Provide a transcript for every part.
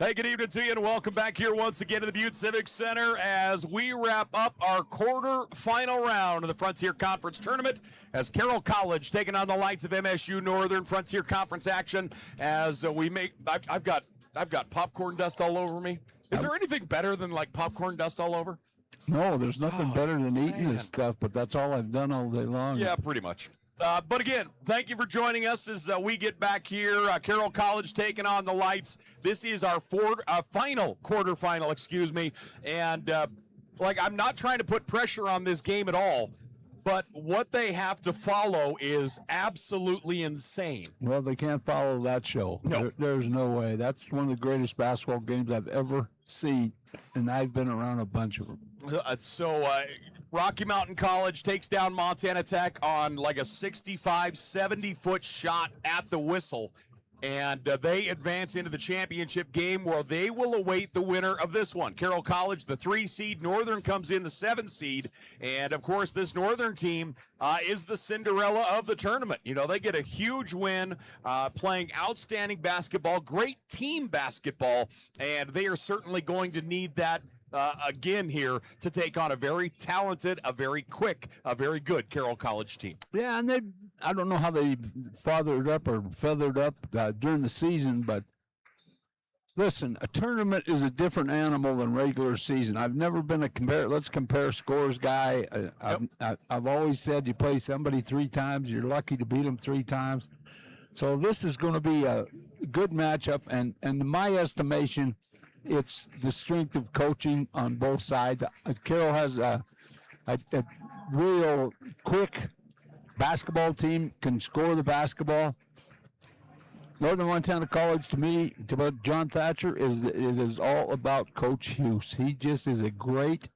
Hey, good evening to you, and welcome back here once again to the Butte Civic Center as we wrap up our quarter-final round of the Frontier Conference Tournament as Carroll College taking on the lights of MSU-Northern Frontier Conference action as we make – I've got popcorn dust all over me. Is there anything better than, like, popcorn dust all over? No, there's nothing better than eating this stuff, but that's all I've done all day long. Yeah, pretty much. But again, thank you for joining us as we get back here. Carroll College taking on the lights. This is our final quarterfinal, and I'm not trying to put pressure on this game at all, but what they have to follow is absolutely insane. Well, they can't follow that show. No. There's no way. That's one of the greatest basketball games I've ever seen, and I've been around a bunch of them. Rocky Mountain College takes down Montana Tech on like a 65, 70-foot shot at the whistle. And they advance into the championship game where they will await the winner of this one. Carroll College, the 3 seed. Northern comes in the 7 seed. And, of course, this Northern team is the Cinderella of the tournament. You know, they get a huge win, playing outstanding basketball, great team basketball, and they are certainly going to need that again here to take on a very talented, a very quick, a very good Carroll College team. Yeah, and I don't know how they feathered up during the season, but listen, a tournament is a different animal than regular season. I've never been let's compare scores guy. I've always said you play somebody 3 times, you're lucky to beat them 3 times. So this is going to be a good matchup, and in my estimation, it's the strength of coaching on both sides. Carroll has a real quick basketball team, can score the basketball. Northern Montana College, to me, to John Thatcher, it is all about Coach Hughes. He just is a great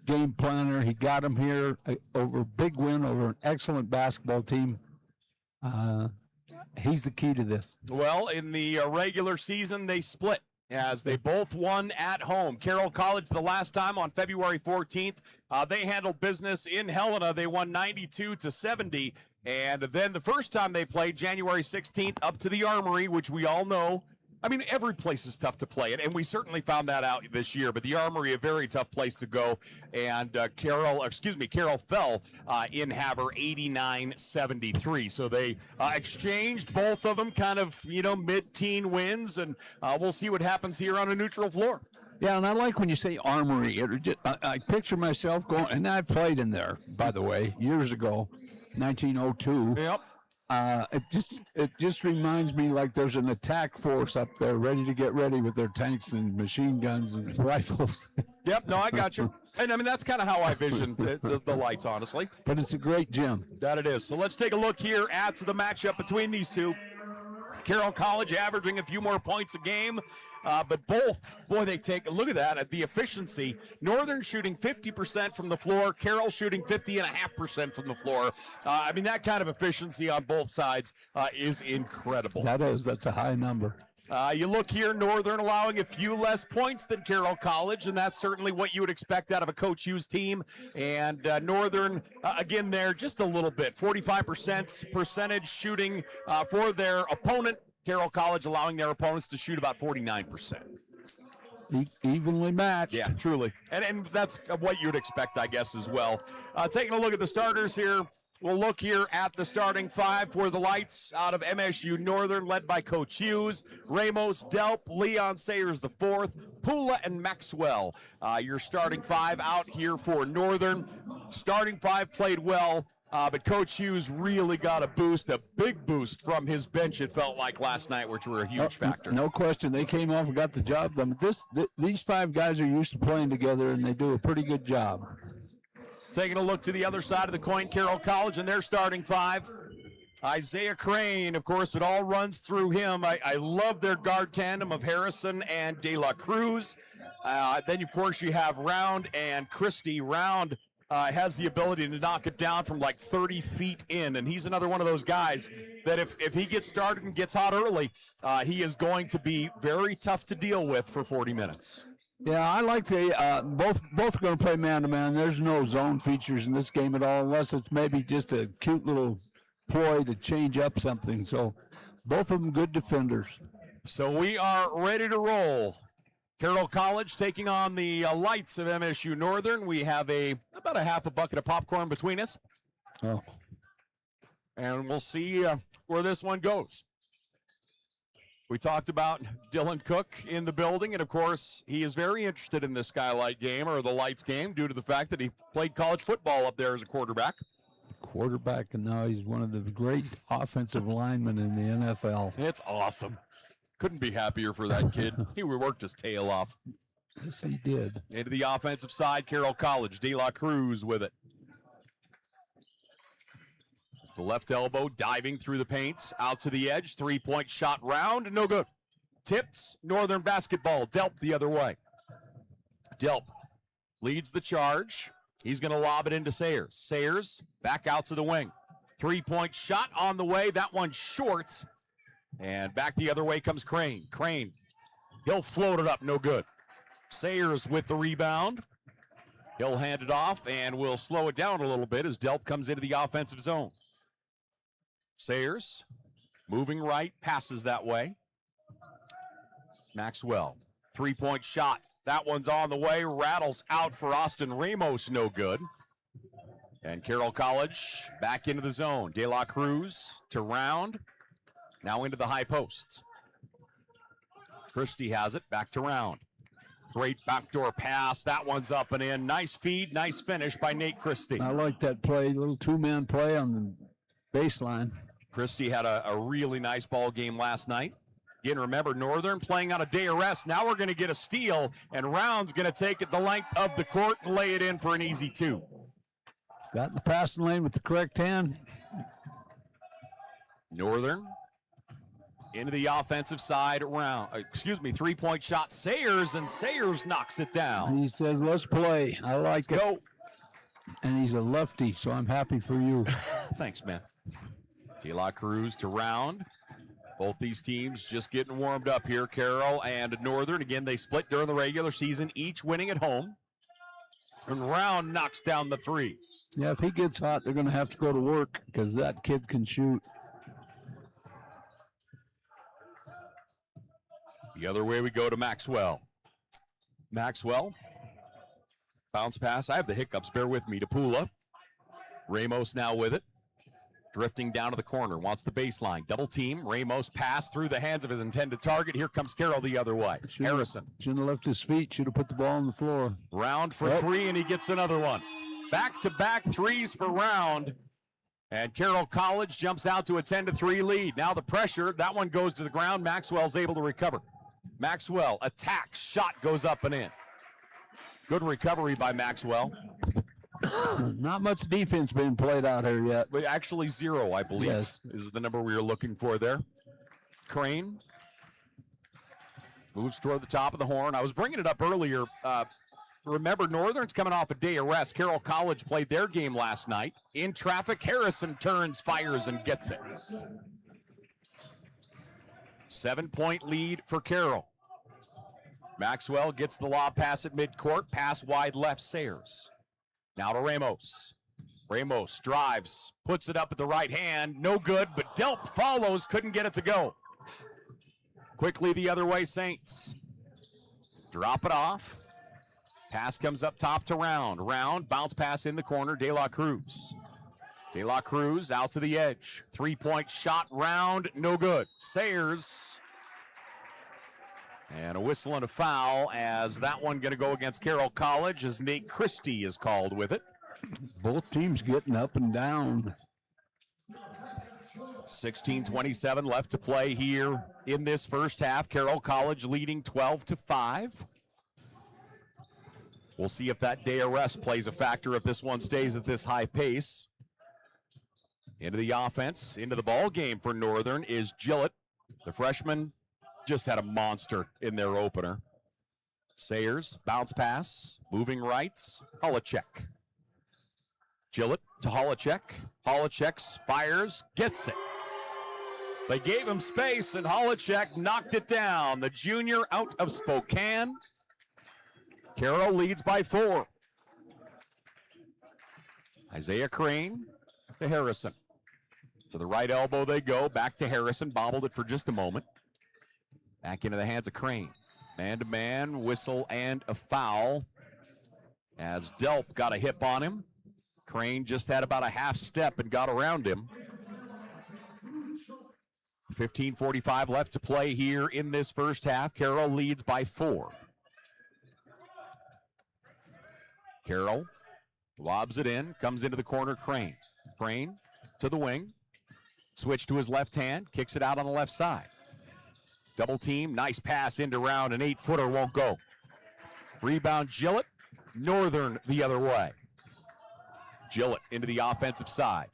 game planner. He got him here over a big win over an excellent basketball team. He's the key to this. Well, in the regular season, they split, as they both won at home. Carroll College the last time on February 14th. They handled business in Helena. They won 92-70. And then the first time they played, January 16th, up to the Armory, which we all know. I mean, every place is tough to play, and we certainly found that out this year. But the Armory, a very tough place to go. And Carroll fell in Havre 89-73. So they exchanged both of them, kind of, mid-teen wins, and we'll see what happens here on a neutral floor. Yeah, and I like when you say Armory. I picture myself going, and I've played in there, by the way, years ago, 1902. Yep. It just reminds me like there's an attack force up there ready to get ready with their tanks and machine guns and rifles. Yep, no, I got you. And I mean, that's kind of how I vision the lights, honestly. But it's a great gym. That it is. So let's take a look here at the matchup between these two. Carroll College averaging a few more points a game. But both, they take a look at that, at the efficiency. Northern shooting 50% from the floor, Carroll shooting 50.5% from the floor. I mean, that kind of efficiency on both sides is incredible. That's a high number. You look here, Northern allowing a few less points than Carroll College, and that's certainly what you would expect out of a Coach Hughes team. And Northern, again there, just a little bit, 45% percentage shooting for their opponent. Carroll College allowing their opponents to shoot about 49%. Evenly matched. Yeah, truly. And that's what you'd expect, I guess, as well. Taking a look at the starters here, we'll look here at the starting 5 for the lights out of MSU Northern, led by Coach Hughes, Ramos, Delp, Leon Sayers the 4th, Pula, and Maxwell. Your starting 5 out here for Northern. Starting 5 played well. But Coach Hughes really got a big boost from his bench, it felt like last night, which were a huge factor. No question. They came off and got the job done. These 5 guys are used to playing together, and they do a pretty good job. Taking a look to the other side of the coin, Carroll College and their starting 5. Isaiah Crane, of course, it all runs through him. I love their guard tandem of Harrison and De La Cruz. Then, of course, you have Round and Christie. Round has the ability to knock it down from like 30 feet in, and he's another one of those guys that if he gets started and gets hot early, he is going to be very tough to deal with for 40 minutes. Yeah, I like to both are going to play man-to-man. There's no zone features in this game at all, unless it's maybe just a cute little ploy to change up something. So both of them good defenders. So we are ready to roll. Carroll College taking on the Lights of MSU-Northern. We have about a half a bucket of popcorn between us. Oh. And we'll see where this one goes. We talked about Dylan Cook in the building, and of course, he is very interested in the Skylight game or the Lights game due to the fact that he played college football up there as a quarterback. And now he's one of the great offensive linemen in the NFL. It's awesome. Couldn't be happier for that kid. He worked his tail off. Yes, he did. Into the offensive side, Carroll College. De La Cruz with it. The left elbow diving through the paints, out to the edge, three-point shot round, no good. Tips, Northern basketball, Delp the other way. Delp leads the charge. He's going to lob it into Sayers. Sayers back out to the wing. Three-point shot on the way, that one short. And back the other way comes Crane. Crane, he'll float it up, no good. Sayers with the rebound. He'll hand it off, and we'll slow it down a little bit as Delp comes into the offensive zone. Sayers moving right, passes that way. Maxwell, three-point shot. That one's on the way, rattles out for Austin Ramos, no good. And Carroll College back into the zone. De La Cruz to Round, now into the high posts. Christie has it, back to Round. Great backdoor pass, that one's up and in. Nice feed, nice finish by Nate Christie. I like that play, little two-man play on the baseline. Christie had a really nice ball game last night. Again, remember, Northern playing on a day of rest. Now we're going to get a steal, and Round's going to take it the length of the court and lay it in for an easy two. Got in the passing lane with the correct hand. Northern into the offensive side Round. Three-point shot. Sayers, and Sayers knocks it down. He says, let's play. I like it. Go. And he's a lefty, so I'm happy for you. Thanks, man. De La Cruz to Round. Both these teams just getting warmed up here, Carroll and Northern. Again, they split during the regular season, each winning at home. And Round knocks down the three. Yeah, if he gets hot, they're going to have to go to work because that kid can shoot. The other way we go to Maxwell. Maxwell, bounce pass. I have the hiccups, bear with me, to Pula. Ramos now with it. Drifting down to the corner, wants the baseline. Double team, Ramos pass through the hands of his intended target. Here comes Carroll the other way. Harrison. Shouldn't have left his feet, should have put the ball on the floor. Round for three, and he gets another one. Back-to-back threes for Round. And Carroll College jumps out to a 10-3 lead. Now the pressure, that one goes to the ground. Maxwell's able to recover. Maxwell attacks, shot goes up and in. Good recovery by Maxwell. Not much defense being played out here yet. But actually zero, I believe, is the number we were looking for there. Crane moves toward the top of the horn. I was bringing it up earlier. Remember, Northern's coming off a day of rest. Carroll College played their game last night. In traffic, Harrison turns, fires, and gets it. 7-point lead for Carroll. Maxwell gets the lob pass at midcourt. Pass wide left, Sayers. Now to Ramos. Ramos drives, puts it up at the right hand. No good, but Delp follows, couldn't get it to go. Quickly the other way, Saints. Drop it off. Pass comes up top to Round. Round, bounce pass in the corner, De La Cruz. De La Cruz out to the edge. Three-point shot, Round, no good. Sayers. And a whistle and a foul as that one going to go against Carroll College as Nate Christie is called with it. Both teams getting up and down. 16:27 left to play here in this first half. Carroll College leading 12-5. We'll see if that day of rest plays a factor if this one stays at this high pace. Into the offense, into the ball game for Northern is Gillett. The freshman just had a monster in their opener. Sayers, bounce pass, moving rights, Holacek. Gillett to Holacek. Holacek fires, gets it. They gave him space, and Holacek knocked it down. The junior out of Spokane. Carroll leads by 4. Isaiah Crane to Harrison. To the right elbow they go, back to Harrison, bobbled it for just a moment. Back into the hands of Crane. Man-to-man, whistle, and a foul. As Delp got a hip on him. Crane just had about a half step and got around him. 15:45 left to play here in this first half. Carroll leads by 4. Carroll lobs it in, comes into the corner, Crane. Crane to the wing. Switch to his left hand, kicks it out on the left side. Double team, nice pass into round, an 8-footer won't go. Rebound Gillett, Northern the other way. Gillett into the offensive side.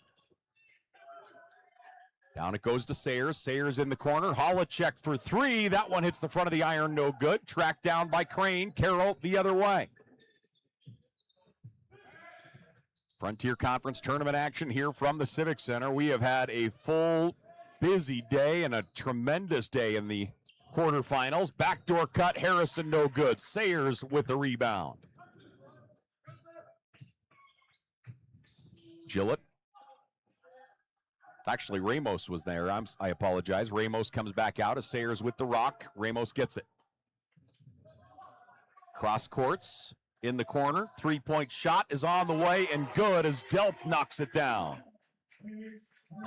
Down it goes to Sayers. Sayers in the corner. Holacek for 3. That one hits the front of the iron, no good. Tracked down by Crane. Carroll the other way. Frontier Conference tournament action here from the Civic Center. We have had a full, busy day and a tremendous day in the quarterfinals. Backdoor cut, Harrison no good. Sayers with the rebound. Gillett. Actually, Ramos was there. I apologize. Ramos comes back out as Sayers with the rock. Ramos gets it. Cross courts in the corner. Three-point shot is on the way and good as Delp knocks it down.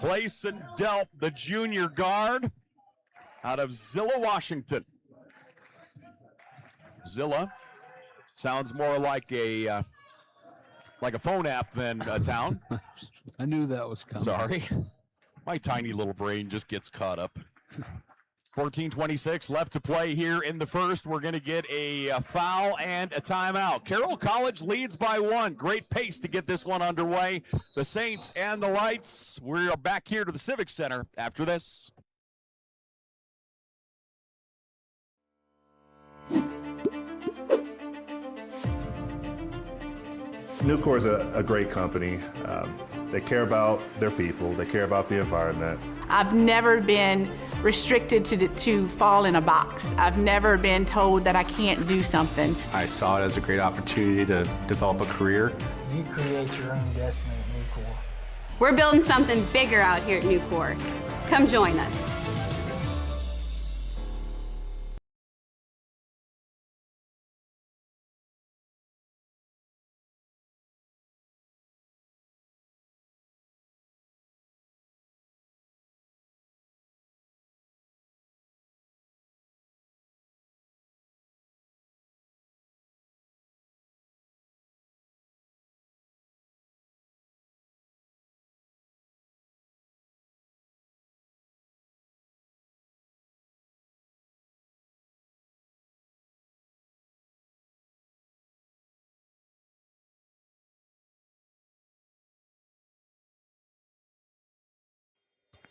Clayson Delp, the junior guard out of Zilla, Washington. Zilla sounds more like a phone app than a town. I knew that was coming. Sorry. My tiny little brain just gets caught up. 14:26 left to play here in the first. We're going to get a foul and a timeout. Carroll College leads by 1. Great pace to get this one underway. The Saints and the Lights. We're back here to the Civic Center after this. Nucor is a great company. They care about their people. They care about the environment. I've never been restricted to fall in a box. I've never been told that I can't do something. I saw it as a great opportunity to develop a career. You create your own destiny at Nucor. We're building something bigger out here at Nucor. Come join us.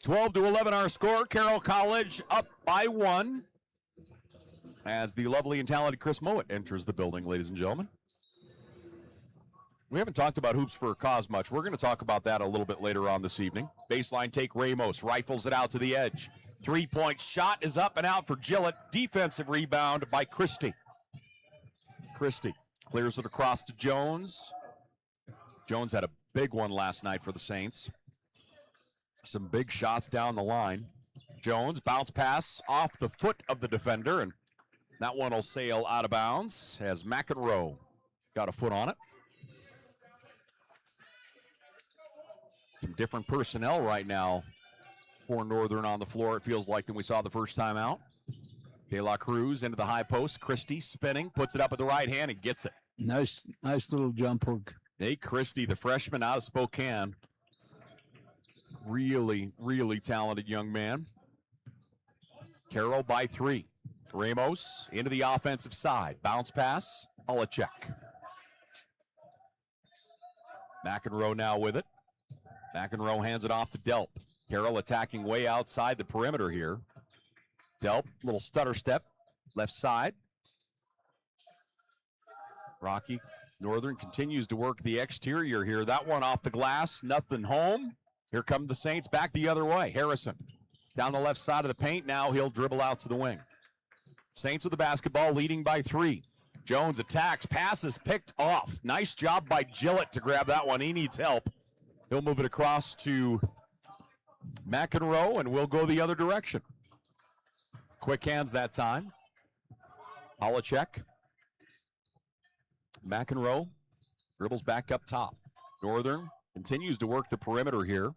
Twelve to 11 our score. Carroll College up by 1 as the lovely and talented Chris Mowat enters the building, ladies and gentlemen. We haven't talked about hoops for a cause much. We're going to talk about that a little bit later on this evening. Baseline take, Ramos rifles it out to the edge. Three-point shot is up and out for Gillett. Defensive rebound by Christie. Christie clears it across to Jones. Jones had a big one last night for the Saints. Some big shots down the line. Jones, bounce pass off the foot of the defender, and that one will sail out of bounds as McEnroe got a foot on it. Some different personnel right now for Northern on the floor, it feels like, than we saw the first time out. De La Cruz into the high post. Christie spinning, puts it up with the right hand and gets it. Nice little jump hook. Nate Christie, the freshman out of Spokane. Really, really talented young man. Carroll by 3. Ramos into the offensive side. Bounce pass, Holacek. McEnroe now with it. McEnroe hands it off to Delp. Carroll attacking way outside the perimeter here. Delp, little stutter step, left side. Rocky Northern continues to work the exterior here. That one off the glass, nothing home. Here come the Saints back the other way. Harrison down the left side of the paint. Now he'll dribble out to the wing. Saints with the basketball, leading by 3. Jones attacks, passes picked off. Nice job by Gillett to grab that one. He needs help. He'll move it across to McEnroe, and we'll go the other direction. Quick hands that time. Holacek. McEnroe dribbles back up top. Northern continues to work the perimeter here.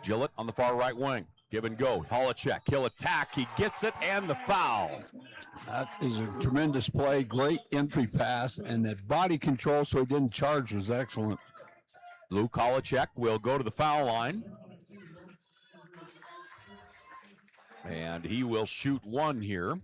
Gillett on the far right wing. Give and go. Holacek, he'll attack. He gets it, and the foul. That is a tremendous play. Great entry pass, and that body control so he didn't charge was excellent. Luke Holacek will go to the foul line. And he will shoot one here.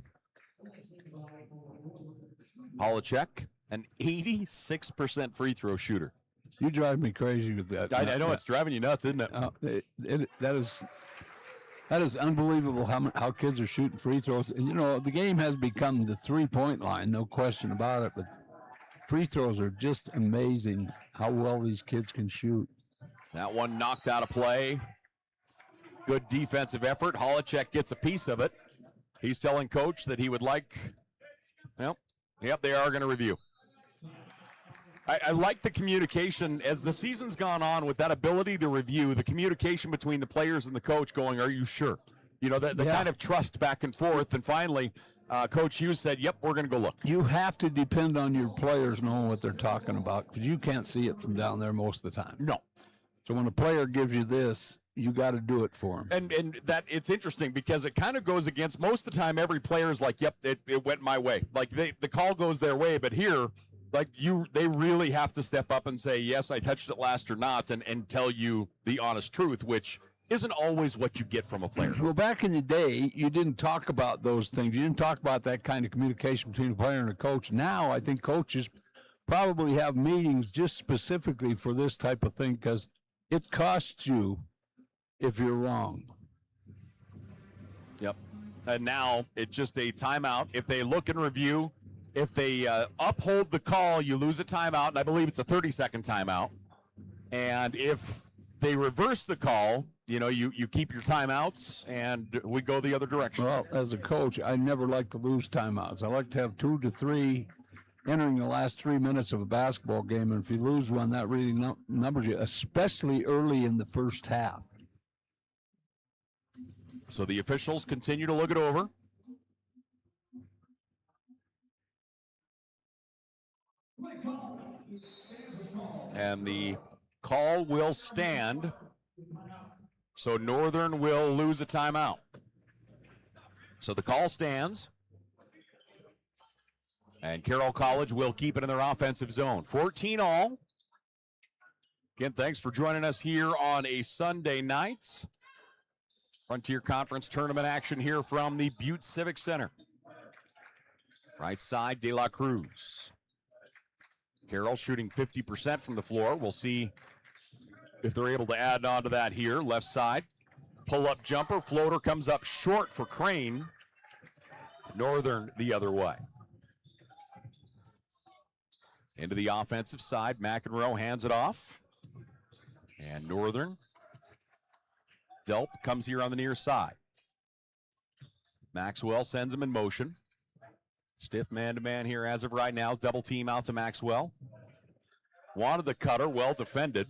Holacek, an 86% free throw shooter. You drive me crazy with that. I know it's driving you nuts, isn't it? That is unbelievable how kids are shooting free throws. And, you know, the game has become the three-point line, no question about it. But free throws are just amazing how well these kids can shoot. That one knocked out of play. Good defensive effort. Holacek gets a piece of it. He's telling Coach that he would like, yep, they are going to review. I like the communication as the season's gone on with that ability to review, the communication between the players and the coach going, are you sure? You know, the kind of trust back and forth. And finally, Coach Hughes said, yep, we're going to go look. You have to depend on your players knowing what they're talking about because you can't see it from down there most of the time. No. So when a player gives you this, you got to do it for him. And that it's interesting because it kind of goes against most of the time every player is like, yep, it went my way. Like the call goes their way, but here, like they really have to step up and say, yes, I touched it last or not, and tell you the honest truth, which isn't always what you get from a player. Well, back in the day, you didn't talk about those things. You didn't talk about that kind of communication between a player and a coach. Now, I think coaches probably have meetings just specifically for this type of thing because it costs you if you're wrong. Yep. And now it's just a timeout. If they look and review, if they uphold the call, you lose a timeout, and I believe it's a 30-second timeout. And if they reverse the call, you know, you keep your timeouts, and we go the other direction. Well, as a coach, I never like to lose timeouts. I like to have 2 to 3 entering the last 3 minutes of a basketball game, and if you lose one, that really numbers you, especially early in the first half. So the officials continue to look it over. And the call will stand. So Northern will lose a timeout. So the call stands. And Carroll College will keep it in their offensive zone. 14 all. Again, thanks for joining us here on a Sunday night. Frontier Conference tournament action here from the Butte Civic Center. Right side, De La Cruz. Carroll shooting 50% from the floor. We'll see if they're able to add on to that here. Left side, pull-up jumper. Floater comes up short for Crane. Northern the other way. Into the offensive side, McEnroe hands it off. And Northern. Delp comes here on the near side. Maxwell sends him in motion. Stiff man-to-man here as of right now. Double team out to Maxwell. Wanted the cutter, well defended.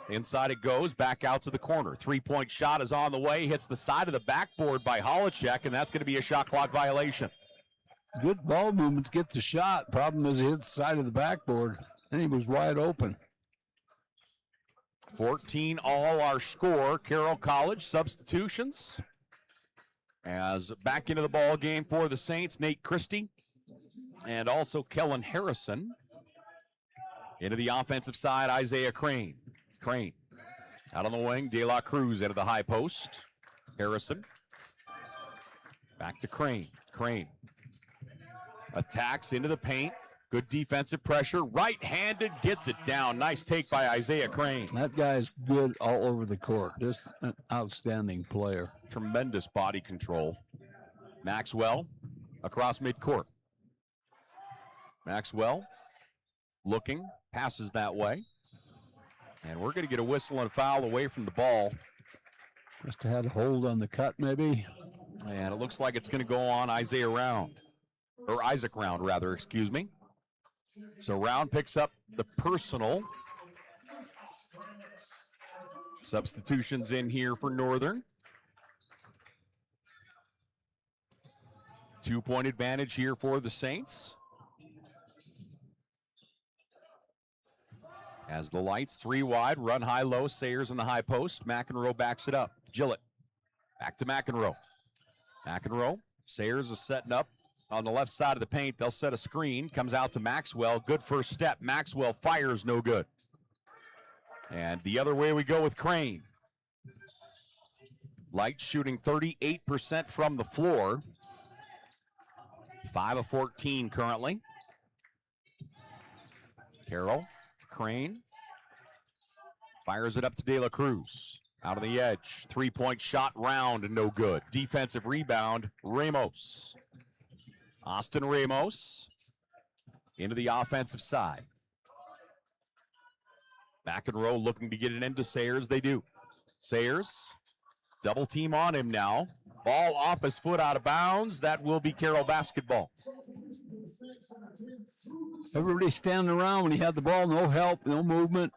Inside it goes, back out to the corner. Three-point shot is on the way, hits the side of the backboard by Holacek, and that's going to be a shot clock violation. Good ball movement to get the shot. Problem is he hit the side of the backboard, and he was wide open. 14 all our score. Carroll College substitutions. As back into the ball game for the Saints, Nate Christie and also Kellen Harrison. Into the offensive side, Isaiah Crane. Crane out on the wing, De La Cruz into the high post. Harrison back to Crane. Crane attacks into the paint. Good defensive pressure. Right-handed, gets it down. Nice take by Isaiah Crane. That guy's good all over the court. Just an outstanding player. Tremendous body control. Maxwell across midcourt. Maxwell looking, passes that way. And we're going to get a whistle and a foul away from the ball. Must have had a hold on the cut, maybe. And it looks like it's going to go on Isaac Round, excuse me. So Round picks up the personal. Substitutions in here for Northern. 2-point advantage here for the Saints. As the lights, 3 wide, run high-low, Sayers in the high post. McEnroe backs it up. Gillett, back to McEnroe. McEnroe, Sayers is setting up on the left side of the paint. They'll set a screen, comes out to Maxwell. Good first step. Maxwell fires, no good. And the other way we go with Crane. Light shooting 38% from the floor. 5 of 14 currently. Carroll, Crane, fires it up to De La Cruz. Out of the edge, 3-point shot, round and no good. Defensive rebound, Ramos. Austin Ramos into the offensive side. McEnroe looking to get it into Sayers, they do. Sayers, double team on him now. Ball off his foot, out of bounds. That will be Carroll basketball. Everybody standing around when he had the ball, no help, no movement.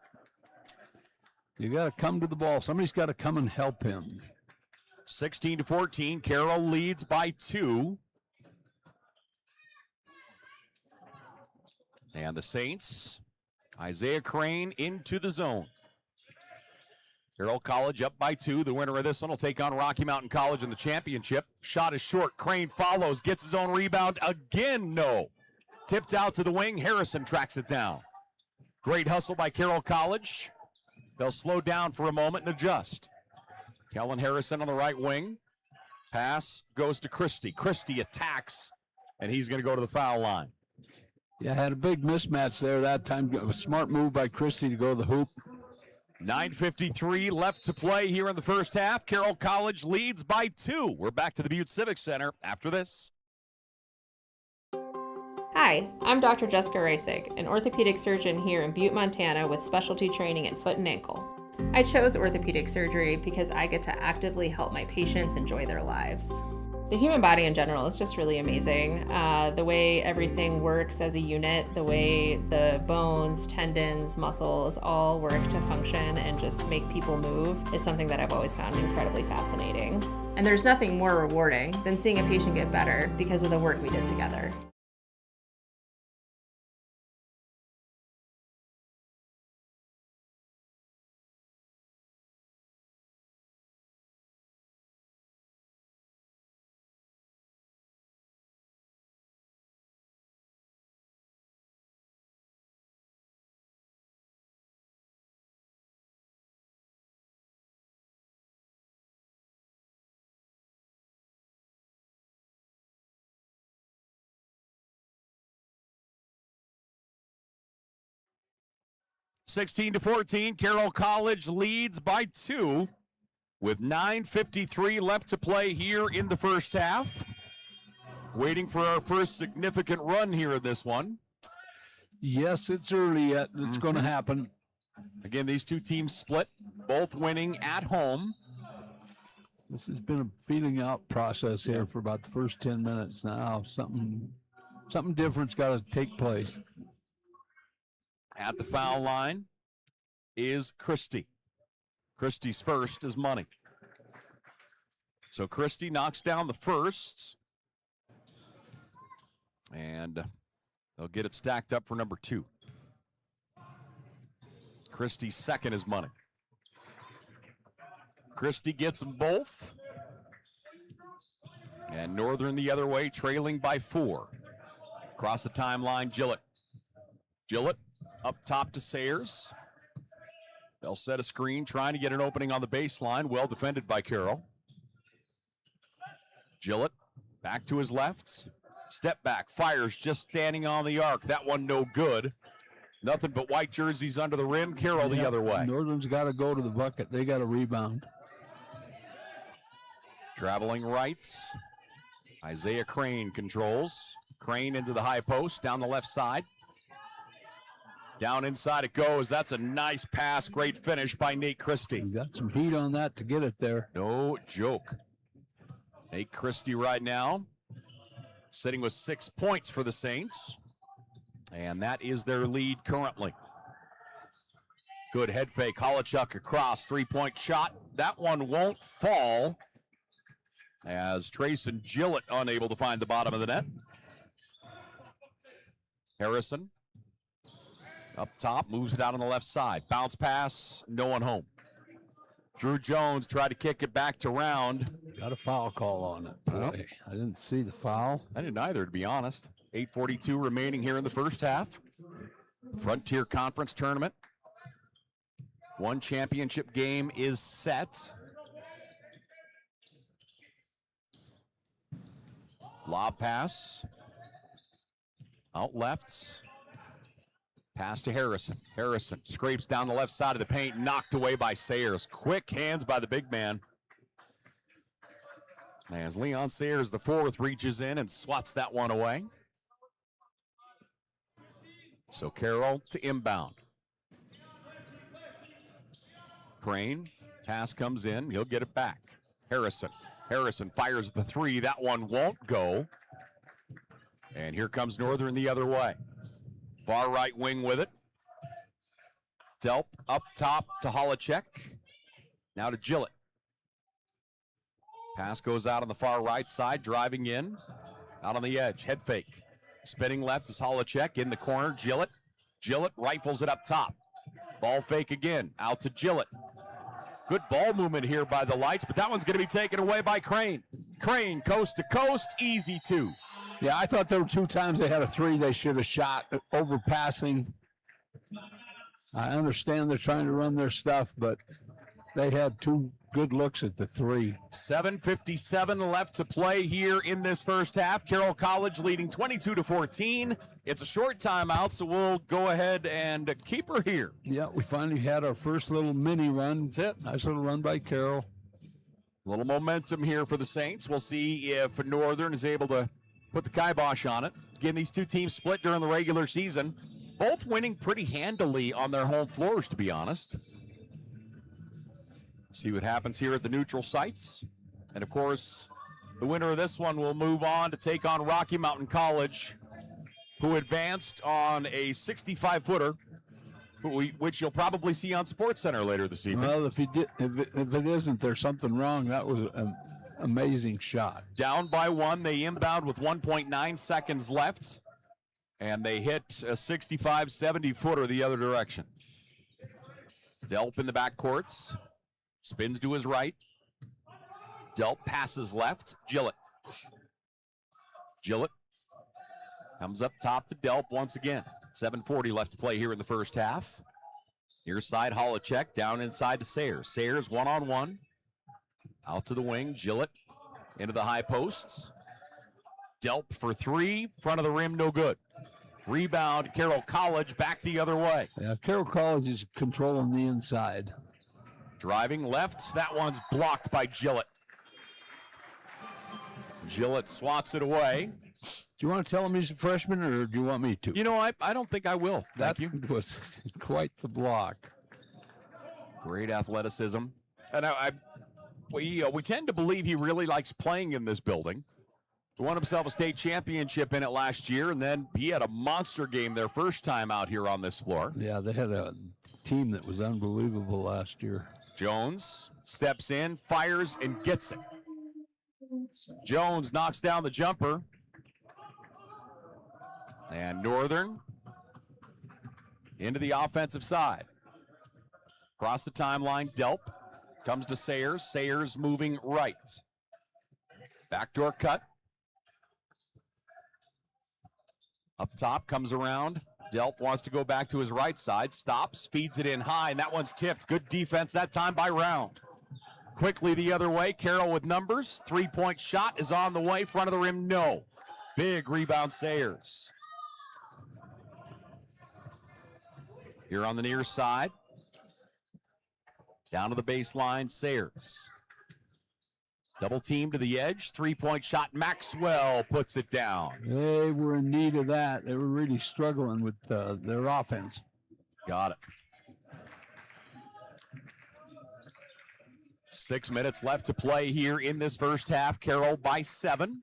You got to come to the ball. Somebody's got to come and help him. 16-14, Carroll leads by 2. And the Saints, Isaiah Crane into the zone. Carroll College up by 2. The winner of this one will take on Rocky Mountain College in the championship. Shot is short. Crane follows, gets his own rebound. Again, no. Tipped out to the wing. Harrison tracks it down. Great hustle by Carroll College. They'll slow down for a moment and adjust. Kellen Harrison on the right wing. Pass goes to Christie. Christie attacks, and he's going to go to the foul line. Yeah, had a big mismatch there that time. A smart move by Christie to go to the hoop. 9:53 left to play here in the first half. Carroll College leads by 2. We're back to the Butte Civic Center after this. Hi, I'm Dr. Jessica Reisig, an orthopedic surgeon here in Butte, Montana with specialty training in foot and ankle. I chose orthopedic surgery because I get to actively help my patients enjoy their lives. The human body in general is just really amazing. The way everything works as a unit, the way the bones, tendons, muscles all work to function and just make people move is something that I've always found incredibly fascinating. And there's nothing more rewarding than seeing a patient get better because of the work we did together. Sixteen to 14, Carroll College leads by 2 with 9:53 left to play here in the first half. Waiting for our first significant run here in this one. Yes, it's early yet. It's going to happen. Again, these two teams split, both winning at home. This has been a feeling out process here for about the first 10 minutes now. Something different's got to take place. At the foul line is Christie. Christie's first is money. So Christie knocks down the first. And they'll get it stacked up for number 2. Christie's second is money. Christie gets them both. And Northern the other way, trailing by 4. Across the timeline, Gillett. Gillett up top to Sayers. They'll set a screen, trying to get an opening on the baseline. Well defended by Carroll. Gillett back to his left. Step back, fires, just standing on the arc. That one no good. Nothing but white jerseys under the rim. Carroll the other way. Northern's got to go to the bucket. They got to rebound. Traveling right. Isaiah Crane controls. Crane into the high post, down the left side. Down inside it goes. That's a nice pass. Great finish by Nate Christie. He got some heat on that to get it there. No joke. Nate Christie right now sitting with 6 points for the Saints. And that is their lead currently. Good head fake. Holochuk across. 3-point shot. That one won't fall. as Trayson Gillett unable to find the bottom of the net. Harrison up top, moves it out on the left side. Bounce pass, no one home. Drew Jones tried to kick it back to Round. Got a foul call on it. Boy, I didn't see the foul. I didn't either, to be honest. 8:42 remaining here in the first half. Frontier Conference Tournament. One championship game is set. Lob pass. Out left. Pass to Harrison. Harrison scrapes down the left side of the paint, knocked away by Sayers. Quick hands by the big man. As Leon Sayers, the fourth, reaches in and swats that one away. So Carroll to inbound. Crane, pass comes in, he'll get it back. Harrison. Harrison fires the three, that one won't go. And here comes Northern the other way. Far right wing with it. Delp up top to Holacek. Now to Gillett. Pass goes out on the far right side, driving in. Out on the edge, head fake. Spinning left is Holacek in the corner, Gillett. Gillett rifles it up top. Ball fake again, out to Gillett. Good ball movement here by the Lights, but that one's going to be taken away by Crane. Crane, coast to coast, easy two. Yeah, I thought there were 2 times they had a three they should have shot, overpassing. I understand they're trying to run their stuff, but they had 2 good looks at the three. 7:57 left to play here in this first half. Carroll College leading 22-14. It's a short timeout, so we'll go ahead and keep her here. Yeah, we finally had our first little mini run. That's it. Nice little run by Carroll. A little momentum here for the Saints. We'll see if Northern is able to put the kibosh on it. Again, these two teams split during the regular season, both winning pretty handily on their home floors, to be honest. See what happens here at the neutral sites. And, of course, the winner of this one will move on to take on Rocky Mountain College, who advanced on a 65-footer, which you'll probably see on SportsCenter later this evening. Well, if it isn't, there's something wrong. That was an amazing shot. Down by 1, they inbound with 1.9 seconds left, and they hit a 65, 70-footer the other direction. Delp in the backcourts, spins to his right. Delp passes left, Gillett. Gillett comes up top to Delp once again. 7:40 left to play here in the first half. Near side, Holacek down inside to Sayers. Sayers one-on-one. Out to the wing, Gillett into the high posts. Delp for 3, front of the rim, no good. Rebound, Carroll College back the other way. Yeah, Carroll College is controlling the inside. Driving left, that one's blocked by Gillett. Gillett swats it away. Do you want to tell him he's a freshman, or do you want me to? You know, I don't think I will. Thank you. That was quite the block. Great athleticism. And we tend to believe he really likes playing in this building. He won himself a state championship in it last year, and then he had a monster game their first time out here on this floor. Yeah, they had a team that was unbelievable last year. Jones steps in, fires, and gets it. Jones knocks down the jumper. And Northern into the offensive side. Across the timeline, Delp comes to Sayers. Sayers moving right. Backdoor cut. Up top, comes around. Delp wants to go back to his right side. Stops, feeds it in high, and that one's tipped. Good defense that time by Round. Quickly the other way, Carroll with numbers. 3-point shot is on the way. Front of the rim, no. Big rebound, Sayers. Here on the near side. Down to the baseline, Sayers. Double team to the edge. 3-point shot. Maxwell puts it down. They were in need of that. They were really struggling with their offense. Got it. 6 minutes left to play here in this first half. Carroll by 7.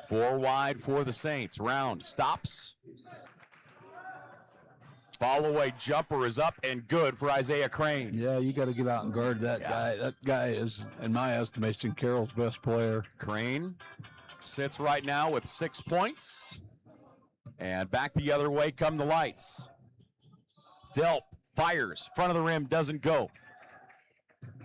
4 wide for the Saints. Round stops. Follow-away jumper is up and good for Isaiah Crane. Yeah, you got to get out and guard that guy. That guy is, in my estimation, Carroll's best player. Crane sits right now with 6 points. And back the other way come the lights. Delp fires, front of the rim, doesn't go.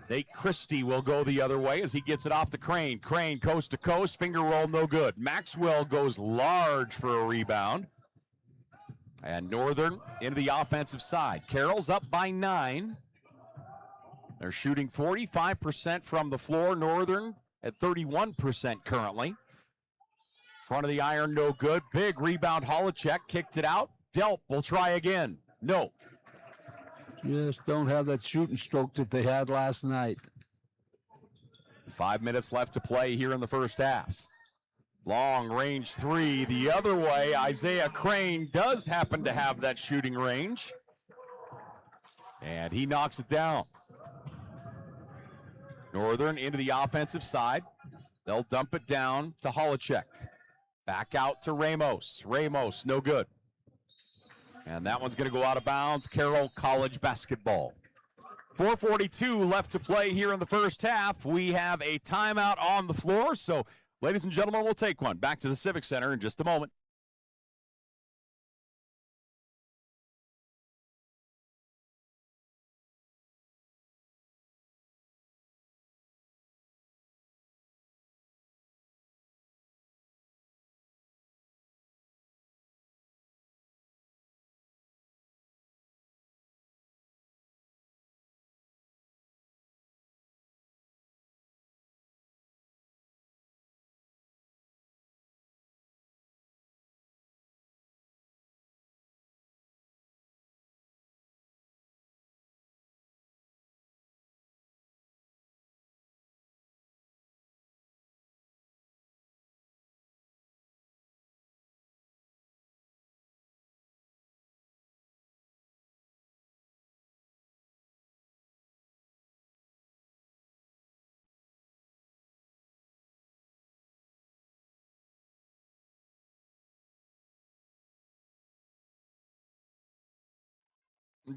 Nate Christie will go the other way as he gets it off to Crane. Crane coast to coast, finger roll, no good. Maxwell goes large for a rebound. And Northern into the offensive side. Carroll's up by 9. They're shooting 45% from the floor. Northern at 31% currently. Front of the iron, no good. Big rebound, Holacek kicked it out. Delp will try again. No. Just don't have that shooting stroke that they had last night. 5 minutes left to play here in the first half. Long range three the other way. Isaiah Crane does happen to have that shooting range. And he knocks it down. Northern into the offensive side. They'll dump it down to Holacek. Back out to Ramos. Ramos, no good. And that one's going to go out of bounds. Carroll College basketball. 4:42 left to play here in the first half. We have a timeout on the floor. So, ladies and gentlemen, we'll take one. Back to the Civic Center in just a moment.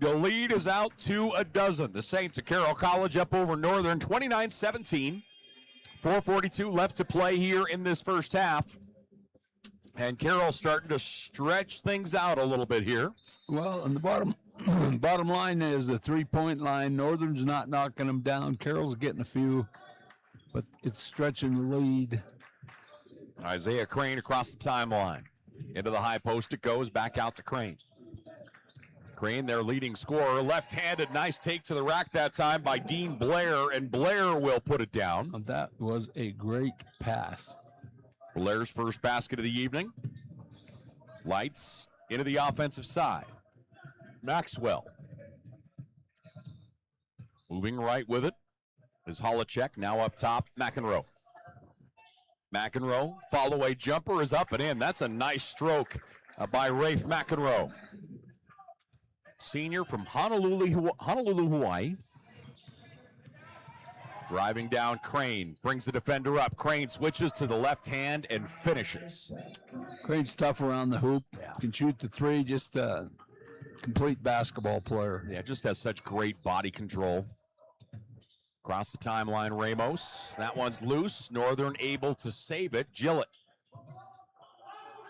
The lead is out to a dozen. The Saints of Carroll College up over Northern 29-17. 4:42 left to play here in this first half. And Carroll starting to stretch things out a little bit here. Well, and the bottom line is the three-point line. Northern's not knocking them down. Carroll's getting a few, but it's stretching the lead. Isaiah Crane across the timeline. Into the high post it goes, back out to Crane. Crane, their leading scorer, left-handed, nice take to the rack that time by Dean Blair, and Blair will put it down. That was a great pass. Blair's first basket of the evening. Lights into the offensive side. Maxwell. Moving right with it is Holacek, now up top, McEnroe. McEnroe, follow-away jumper is up and in. That's a nice stroke by Rafe McEnroe. Senior from Honolulu, Hawaii. Driving down Crane, brings the defender up. Crane switches to the left hand and finishes. Crane's tough around the hoop. Can shoot the three, just a complete basketball player. Yeah, just has such great body control. Across the timeline, Ramos. That one's loose. Northern able to save it. Gillett.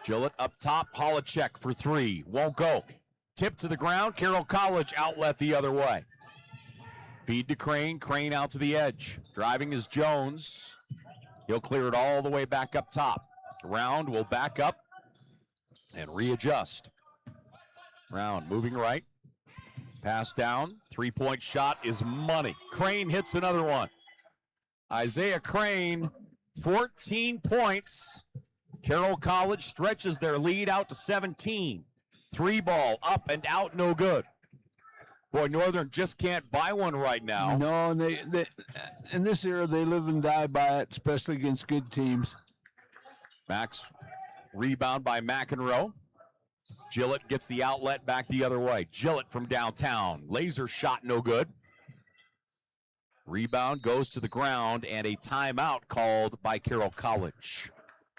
Gillett up top. Holacek for three. Won't go. Tip to the ground. Carroll College outlet the other way. Feed to Crane. Crane out to the edge. Driving is Jones. He'll clear it all the way back up top. Round will back up and readjust. Round moving right. Pass down. Three-point shot is money. Crane hits another one. Isaiah Crane, 14 points. Carroll College stretches their lead out to 17. Three ball up and out, no good. Boy, Northern just can't buy one right now. No, and they in this era, they live and die by it, especially against good teams. Max, rebound by McEnroe. Gillett gets the outlet back the other way. Gillett from downtown. Laser shot, no good. Rebound goes to the ground, and a timeout called by Carroll College.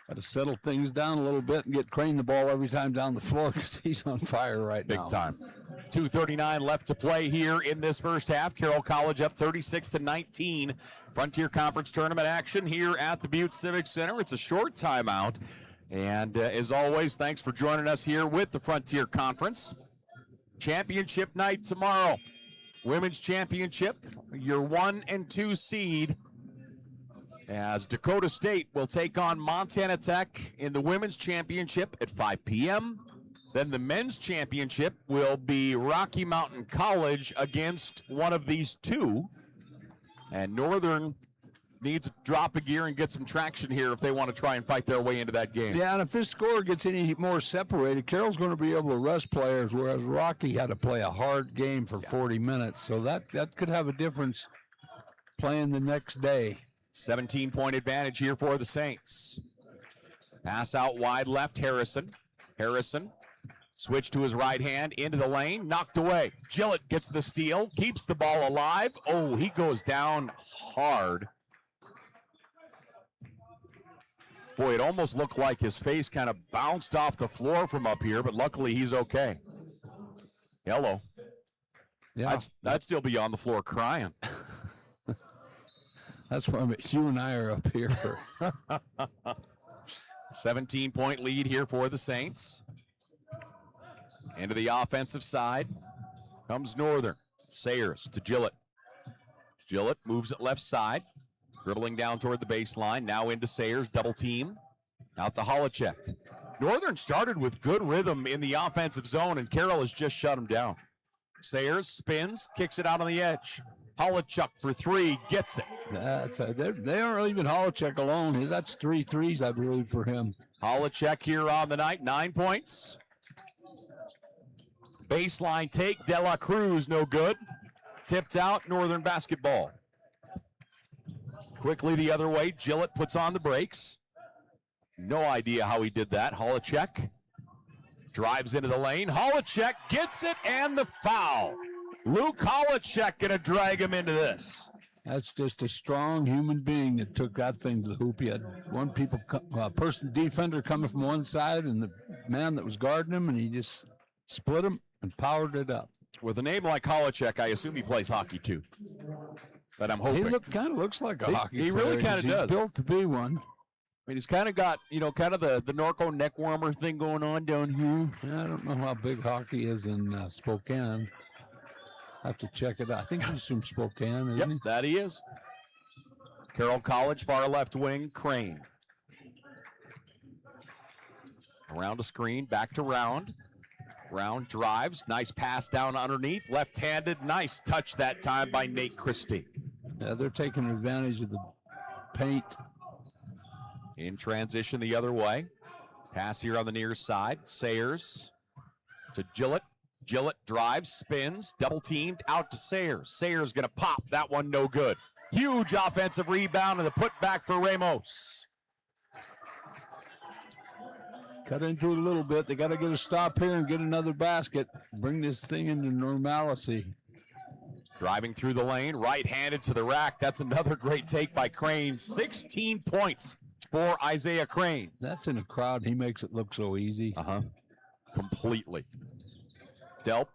Got to settle things down a little bit and get Crane the ball every time down the floor because he's on fire right now. Big time. 2:39 left to play here in this first half. Carroll College up 36-19. Frontier Conference tournament action here at the Butte Civic Center. It's a short timeout. And as always, thanks for joining us here with the Frontier Conference. Championship night tomorrow. Women's championship, your 1 and 2 seed, as Dakota State will take on Montana Tech in the women's championship at 5 p.m. Then the men's championship will be Rocky Mountain College against one of these two. And Northern needs to drop a gear and get some traction here if they want to try and fight their way into that game. Yeah, and if this score gets any more separated, Carroll's going to be able to rest players, whereas Rocky had to play a hard game for 40 minutes. So that could have a difference playing the next day. 17-point advantage here for the Saints. Pass out wide left, Harrison. Harrison switch to his right hand, into the lane, knocked away. Gillett gets the steal, keeps the ball alive. Oh, he goes down hard. Boy, it almost looked like his face kind of bounced off the floor from up here, but luckily he's okay. Hello. Yeah, I'd still be on the floor crying. That's why you and I are up here. 17-point lead here for the Saints. Into the offensive side comes Northern. Sayers to Gillett. Gillett moves it left side. Dribbling down toward the baseline. Now into Sayers. Double team. Out to Holacek. Northern started with good rhythm in the offensive zone, and Carroll has just shut him down. Sayers spins, kicks it out on the edge. Holacek for three, gets it. They aren't leaving Holacek alone. That's 3 threes, I believe, for him. Holacek here on the night, 9 points. Baseline take, De La Cruz, no good. Tipped out, Northern basketball. Quickly the other way, Gillett puts on the brakes. No idea how he did that. Holacek drives into the lane. Holacek gets it, and the foul. Luke Holacek gonna drag him into this. That's just a strong human being that took that thing to the hoop. He had one defender coming from one side and the man that was guarding him, and he just split him and powered it up. With a name like Holacek, I assume he plays hockey too. But I'm hoping. He kind of looks like a hockey player. He really kind of does. He's built to be one. I mean, he's kind of got, kind of the Norco neck warmer thing going on down here. Yeah, I don't know how big hockey is in Spokane. I have to check it out. I think he's from Spokane, isn't he? That he is. Carroll College, far left wing, Crane. Around a screen, back to Round. Round drives, nice pass down underneath, left-handed, nice touch that time by Nate Christie. Yeah, they're taking advantage of the paint. In transition the other way. Pass here on the near side. Sayers to Gillett. Gillett drives, spins, double teamed, out to Sayers. Sayers gonna pop, that one no good. Huge offensive rebound and the putback for Ramos. Cut into it a little bit. They got to get a stop here and get another basket. Bring this thing into normalcy. Driving through the lane, right-handed to the rack. That's another great take by Crane. 16 points for Isaiah Crane. That's in a crowd. He makes it look so easy. Completely. Delp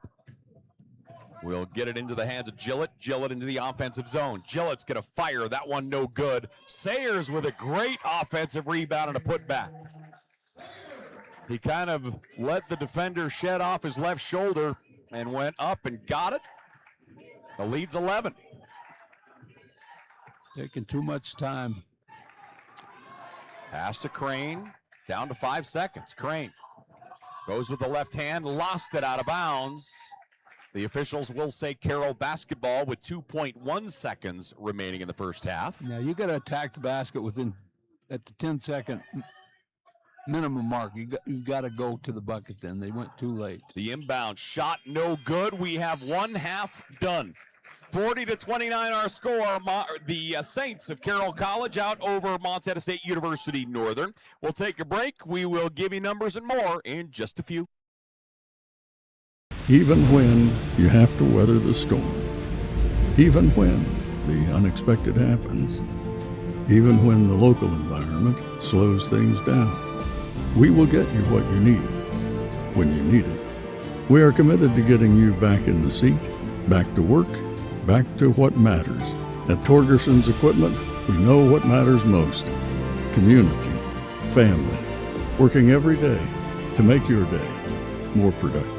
will get it into the hands of Gillett. Gillett into the offensive zone. Gillett's going to fire. That one no good. Sayers with a great offensive rebound and a putback. He kind of let the defender shed off his left shoulder and went up and got it. The lead's 11. Taking too much time. Pass to Crane. Down to 5 seconds. Crane goes with the left hand, lost it out of bounds. The officials will say Carroll basketball with 2.1 seconds remaining in the first half. Now you got to attack the basket at the 10-second minimum mark. You've got to go to the bucket then. They went too late. The inbound shot no good. We have one half done. 40-29 our score. The Saints of Carroll College out over Montana State University Northern. We'll take a break. We will give you numbers and more in just a few. Even when you have to weather the storm, even when the unexpected happens, even when the local environment slows things down, we will get you what you need when you need it. We are committed to getting you back in the seat, back to work, back to what matters. At Torgerson's Equipment, we know what matters most: community, family, working every day to make your day more productive.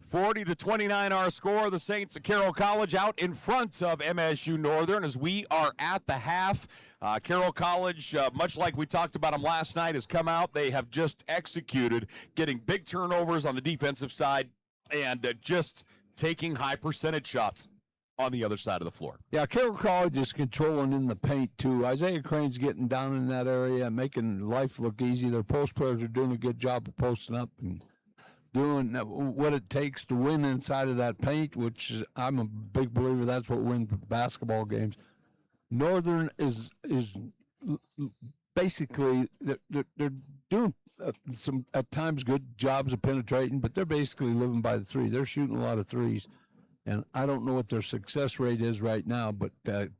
Forty to 29 our score. The Saints of Carroll College out in front of MSU-Northern as we are at the half. Carroll College, much like we talked about them last night, has come out. They have just executed, getting big turnovers on the defensive side and just taking high percentage shots on the other side of the floor. Yeah, Carroll College is controlling in the paint, too. Isaiah Crane's getting down in that area and making life look easy. Their post players are doing a good job of posting up and doing what it takes to win inside of that paint, which I'm a big believer that's what wins basketball games. Northern is basically they're doing some at times good jobs of penetrating, but they're basically living by the three. They're shooting a lot of threes. And I don't know what their success rate is right now, but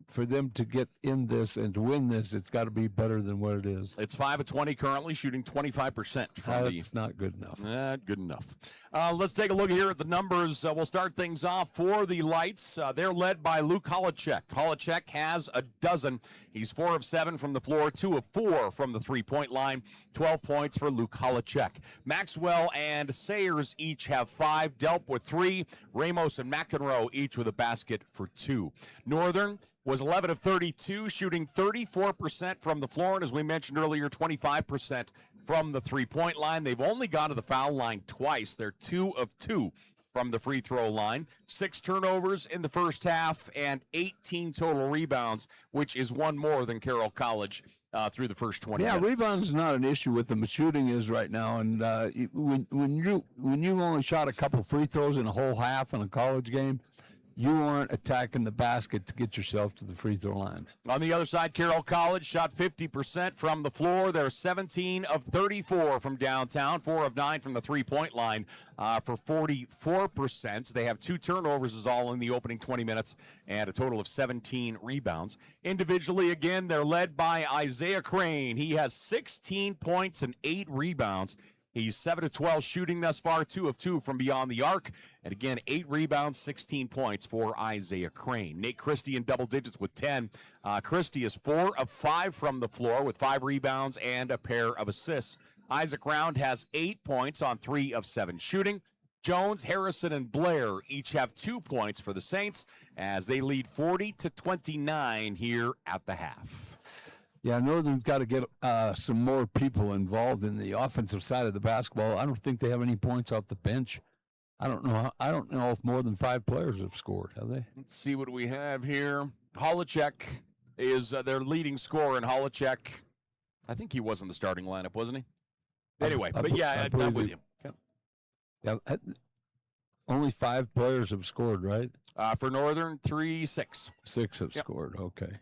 for them to get in this and to win this, it's got to be better than what it is. It's 5 of 20 currently, shooting 25% from the. That's not good enough. Not good enough. Let's take a look here at the numbers. We'll start things off for the Lights. They're led by Luke Holacek. Holacek has a dozen. He's 4 of 7 from the floor, 2 of 4 from the three-point line. 12 points for Luke Holacek. Maxwell and Sayers each have 5. Delp with 3. Ramos and McEnroe each with a basket for 2. Northern was 11 of 32, shooting 34% from the floor, and as we mentioned earlier, 25% from the three-point line. They've only gone to the foul line twice. They're 2 of 2 from the free throw line. 6 turnovers in the first half and 18 total rebounds, which is one more than Carroll College through the first 20 minutes. Yeah, rebounds is not an issue with them. Shooting is right now, and when you only shot a couple free throws in a whole half in a college game, you aren't attacking the basket to get yourself to the free throw line. On the other side, Carroll College shot 50% from the floor. They're 17 of 34 from downtown, 4 of 9 from the three-point line for 44%. They have 2 turnovers is all in the opening 20 minutes and a total of 17 rebounds. Individually, again, they're led by Isaiah Crane. He has 16 points and 8 rebounds. He's 7 of 12 shooting thus far, 2 of 2 from beyond the arc. And again, 8 rebounds, 16 points for Isaiah Crane. Nate Christie in double digits with 10. Christie is 4 of 5 from the floor with 5 rebounds and a pair of assists. Isaac Round has 8 points on 3 of 7 shooting. Jones, Harrison, and Blair each have 2 points for the Saints as they lead 40-29 here at the half. Yeah, Northern's got to get some more people involved in the offensive side of the basketball. I don't think they have any points off the bench. I don't know if more than 5 players have scored, have they? Let's see what we have here. Holacek is their leading scorer, and Holacek, I think he was in the starting lineup, wasn't he? Anyway, I'm with you. Okay. Yeah, only 5 players have scored, right? For Northern, 6. 6 have scored, okay.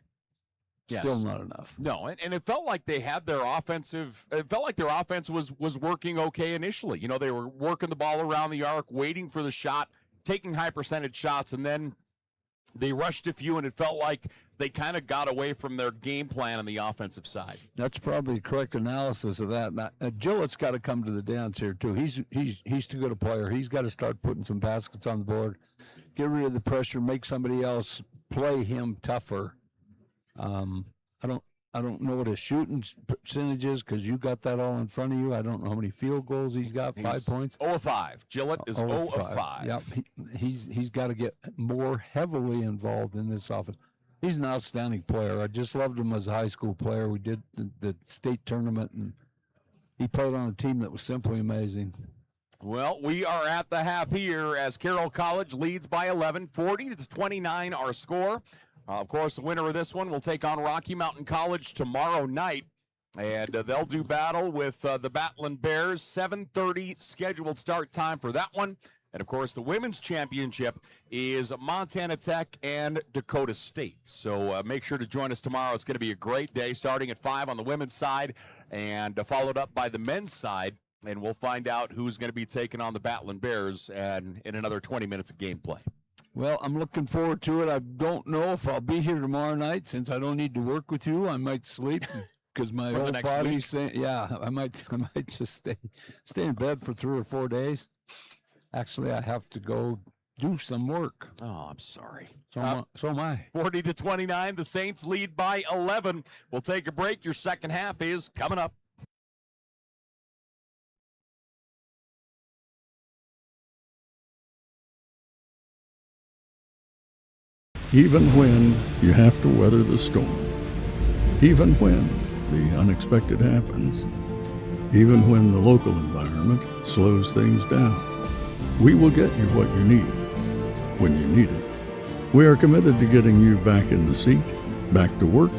Yes. Still not enough. No, and it felt like they had their offense was working okay initially. You know, they were working the ball around the arc, waiting for the shot, taking high percentage shots, and then they rushed a few, and it felt like they kind of got away from their game plan on the offensive side. That's probably a correct analysis of that. Now, Gillett's got to come to the dance here too. He's too good a player. He's got to start putting some baskets on the board, get rid of the pressure, make somebody else play him tougher. I don't know what his shooting percentage is because you got that all in front of you. I don't know how many field goals he's got. 5 points. 0 of 5. Gillett is 0 of 5. Yep, he's got to get more heavily involved in this offense. He's an outstanding player. I just loved him as a high school player. We did the state tournament, and he played on a team that was simply amazing. Well, we are at the half here as Carroll College leads by 11, 40-29 our score. Of course, the winner of this one will take on Rocky Mountain College tomorrow night, and they'll do battle with the Battling Bears. 7:30 scheduled start time for that one. And, of course, the women's championship is Montana Tech and Dakota State. So make sure to join us tomorrow. It's going to be a great day starting at 5 on the women's side and followed up by the men's side. And we'll find out who's going to be taking on the Battling Bears and in another 20 minutes of gameplay. Well, I'm looking forward to it. I don't know if I'll be here tomorrow night since I don't need to work with you. I might sleep because my whole body's saying, yeah, I might just stay in bed for 3 or 4 days. Actually, I have to go do some work. Oh, I'm sorry. So am I. 40-29, the Saints lead by 11. We'll take a break. Your second half is coming up. Even when you have to weather the storm, even when the unexpected happens, even when the local environment slows things down, we will get you what you need when you need it. We are committed to getting you back in the seat, back to work,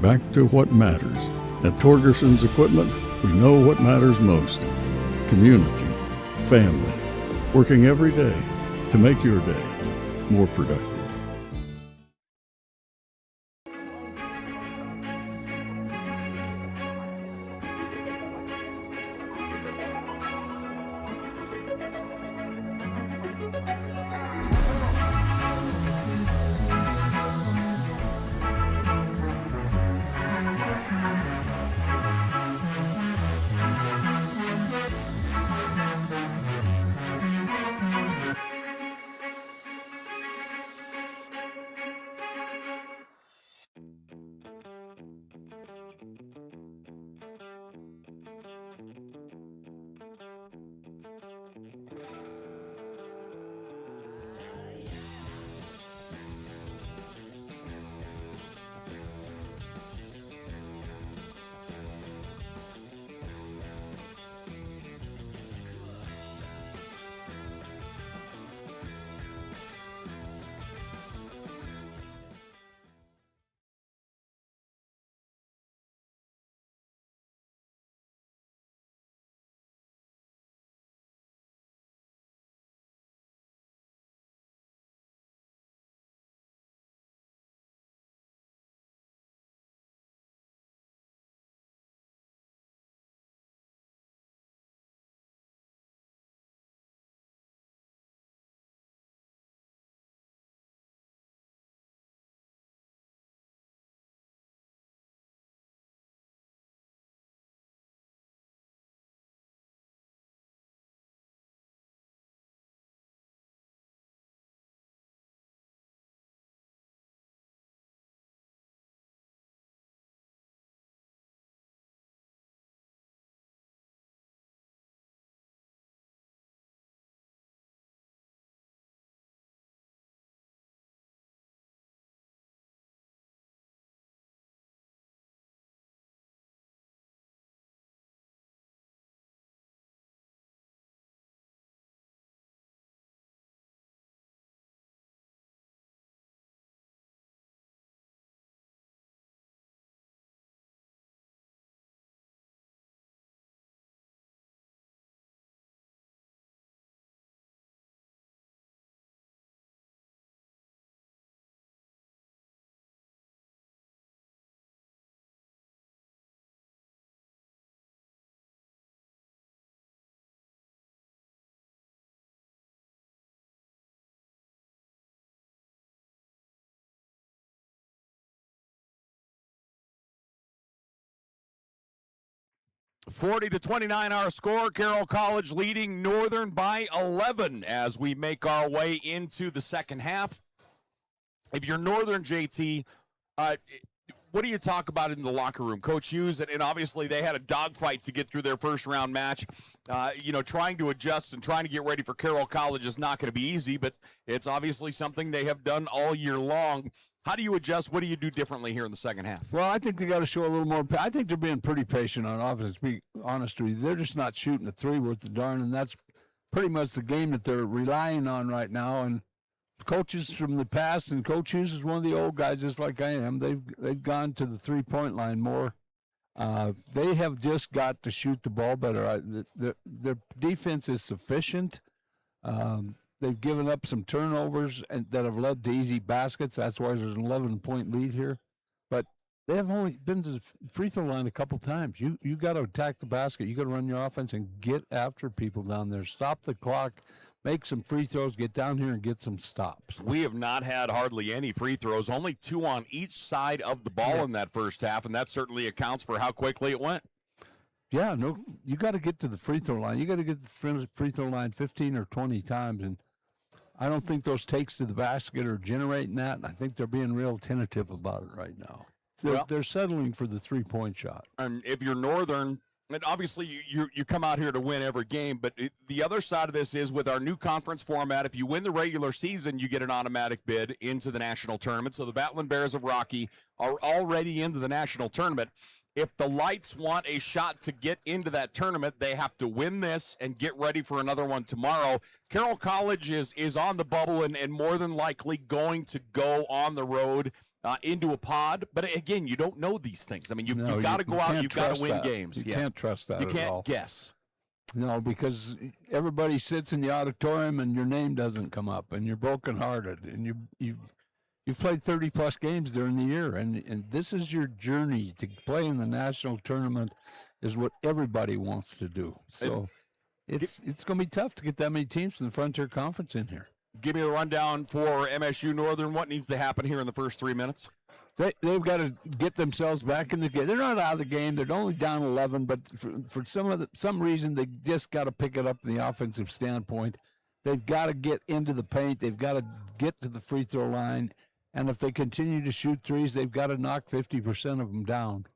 back to what matters. At Torgerson's Equipment, we know what matters most: community, family, working every day to make your day more productive. 40-29 our score. Carroll College leading Northern by 11 as we make our way into the second half. If you're Northern, JT, what do you talk about in the locker room? Coach Hughes, and obviously they had a dogfight to get through their first-round match. Trying to adjust and trying to get ready for Carroll College is not going to be easy, but it's obviously something they have done all year long. How do you adjust? What do you do differently here in the second half? Well, I think they got to show a little more. I think they're being pretty patient on offense, to be honest with you. They're just not shooting a three worth the darn, and that's pretty much the game that they're relying on right now. And coaches from the past, and Coach Hughes is one of the old guys, just like I am. They've gone to the three-point line more. They have just got to shoot the ball better. Their defense is sufficient. They've given up some turnovers that have led to easy baskets. That's why there's an 11-point lead here. But they have only been to the free throw line a couple times. You got to attack the basket. You got to run your offense and get after people down there. Stop the clock. Make some free throws, get down here and get some stops. We have not had hardly any free throws, only 2 on each side of the ball in that first half, and that certainly accounts for how quickly it went. Yeah, no, you got to get to the free throw line. You got to get to the free throw line 15 or 20 times, and I don't think those takes to the basket are generating that, and I think they're being real tentative about it right now. They're settling for the three-point shot. And if you're Northern, and obviously you come out here to win every game, but the other side of this is with our new conference format, if you win the regular season, you get an automatic bid into the national tournament. So the Battling Bears of Rocky are already into the national tournament. If the Lights want a shot to get into that tournament, they have to win this and get ready for another one tomorrow. Carroll College is on the bubble and more than likely going to go on the road into a pod. But again, you don't know these things. I mean, you've got to go out, you've got to win games. You can't trust that You at can't all. guess. No, because everybody sits in the auditorium and your name doesn't come up, and you're brokenhearted, and you've played 30-plus games during the year, and this is your journey to play in the national tournament is what everybody wants to do. So it's going to be tough to get that many teams from the Frontier Conference in here. Give me the rundown for MSU-Northern. What needs to happen here in the first 3 minutes? They've got to get themselves back in the game. They're not out of the game. They're only down 11, but for some reason, they just got to pick it up from the offensive standpoint. They've got to get into the paint. They've got to get to the free throw line. And if they continue to shoot threes, they've got to knock 50% of them down.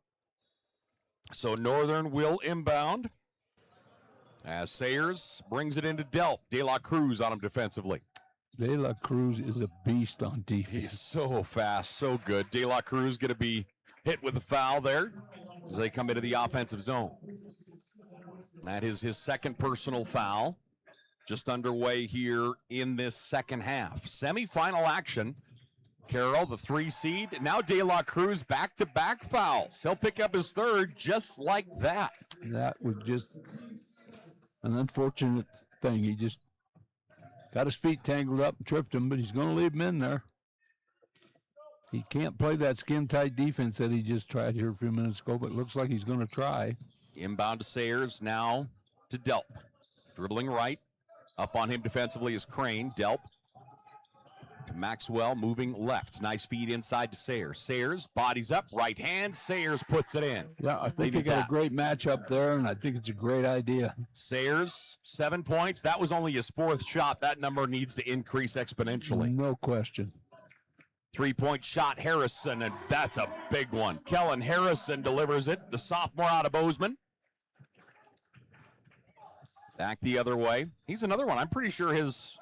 So Northern will inbound as Sayers brings it into Delp. De La Cruz on him defensively. De La Cruz is a beast on defense. He's so fast, so good. De La Cruz going to be hit with a foul there as they come into the offensive zone. That is his second personal foul. Just underway here in this second half. Semifinal action. Carroll, the 3 seed. Now De La Cruz back-to-back fouls. He'll pick up his third just like that. That was just an unfortunate thing. He just got his feet tangled up and tripped him, but he's going to leave him in there. He can't play that skin-tight defense that he just tried here a few minutes ago, but it looks like he's going to try. Inbound to Sayers, now to Delp. Dribbling right. Up on him defensively is Crane. Delp to Maxwell, moving left. Nice feed inside to Sayers. Sayers bodies up, right hand. Sayers puts it in. Yeah, I think they got a great matchup there, and I think it's a great idea. Sayers, 7 points. That was only his 4th shot. That number needs to increase exponentially. No question. 3-point shot, Harrison, and that's a big one. Kellen Harrison delivers it, the sophomore out of Bozeman. Back the other way. He's another one. I'm pretty sure his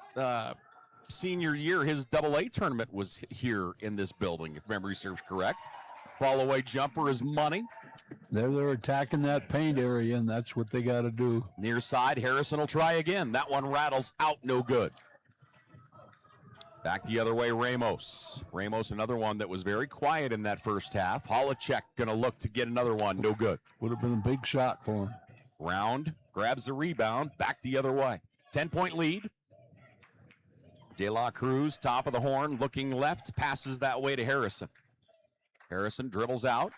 senior year, his AA tournament was here in this building, if memory serves correct. Fall-away jumper is money. They're attacking that paint area, and that's what they got to do. Near side, Harrison will try again. That one rattles out, no good. Back the other way, Ramos. Ramos, another one that was very quiet in that first half. Holacek going to look to get another one, no good. Would have been a big shot for him. Round, grabs the rebound, back the other way. 10-point lead. De La Cruz, top of the horn, looking left, passes that way to Harrison. Harrison dribbles out,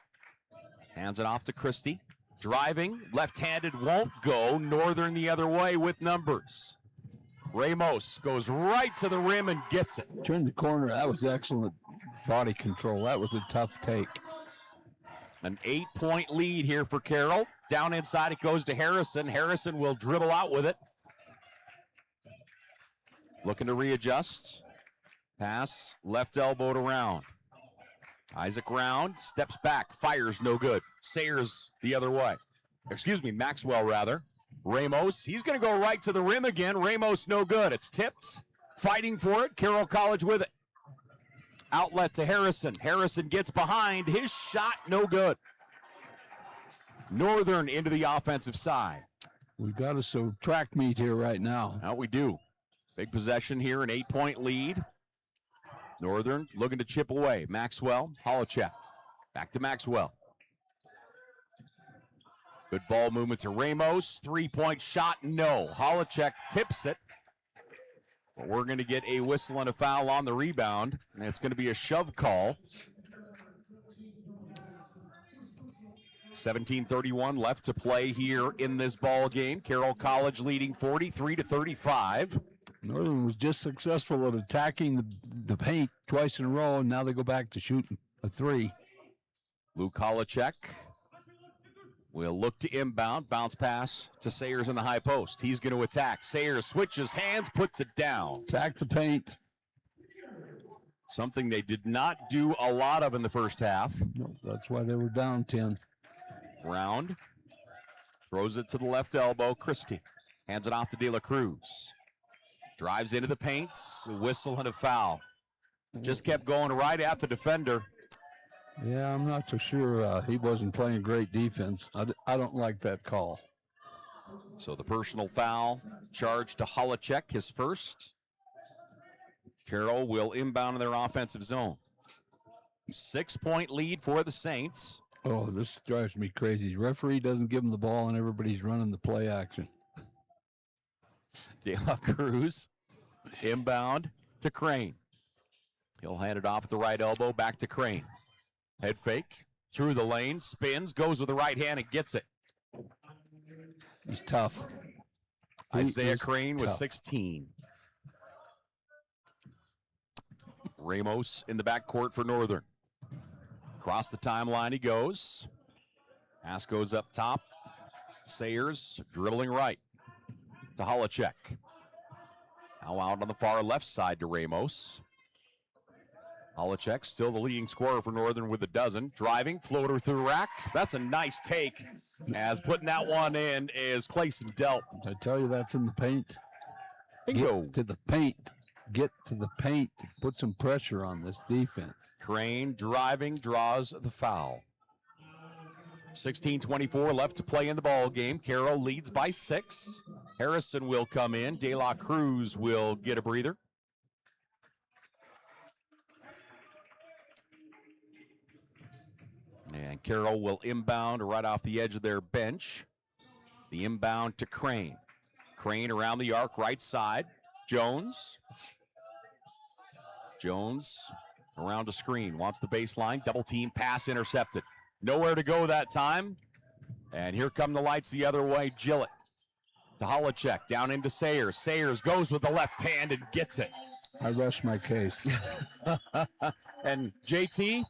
hands it off to Christie. Driving, left-handed, won't go. Northern the other way with numbers. Ramos goes right to the rim and gets it. Turned the corner. That was excellent body control. That was a tough take. An 8-point lead here for Carroll. Down inside, it goes to Harrison. Harrison will dribble out with it. Looking to readjust. Pass, left elbowed around. Isaac Round steps back, fires, no good. Sayers the other way. Excuse me, Maxwell rather. Ramos, he's going to go right to the rim again. Ramos, no good. It's tipped. Fighting for it. Carroll College with it. Outlet to Harrison. Harrison gets behind. His shot, no good. Northern into the offensive side. We got us a track meet here right now. Now we do. Big possession here, an 8-point lead. Northern looking to chip away. Maxwell, Holacek. Back to Maxwell. Good ball movement to Ramos. 3-point shot, no. Holacek tips it. But we're going to get a whistle and a foul on the rebound. And it's going to be a shove call. 17:31 left to play here in this ball game. Carroll College leading 43-35. Northern was just successful at attacking the paint twice in a row, and now they go back to shooting a three. Luke Holacek will look to inbound. Bounce pass to Sayers in the high post. He's going to attack. Sayers switches hands, puts it down. Attack the paint. Something they did not do a lot of in the first half. No, that's why they were down 10. Round. Throws it to the left elbow. Christie hands it off to De La Cruz. Drives into the paint. Whistle and a foul. Just kept going right at the defender. Yeah, I'm not so sure he wasn't playing great defense. I don't like that call. So the personal foul charged to Holacek, his first. Carroll will inbound in their offensive zone. 6-point lead for the Saints. Oh, this drives me crazy. The referee doesn't give him the ball, and everybody's running the play action. De La Cruz, inbound to Crane. He'll hand it off at the right elbow, back to Crane. Head fake, through the lane, spins, goes with the right hand and gets it. He's tough. Isaiah Crane was 16. Ramos in the backcourt for Northern. Across the timeline he goes. Pass goes up top. Sayers dribbling right to Holacek. Now out on the far left side to Ramos. Holacek still the leading scorer for Northern with a dozen. Driving, floater through rack. That's a nice take. As putting that one in is Clayson Delp. I tell you, that's in the paint. Bingo. Get to the paint. Get to the paint. Put some pressure on this defense. Crane driving, draws the foul. 16:24 left to play in the ball game. Carroll leads by 6. Harrison will come in. De La Cruz will get a breather. And Carroll will inbound right off the edge of their bench. The inbound to Crane. Crane around the arc, right side. Jones. Jones around a screen. Wants the baseline. Double team pass intercepted. Nowhere to go that time. And here come the lights the other way. Gillett to Holacek. Down into Sayers. Sayers goes with the left hand and gets it. I rest my case. And JT,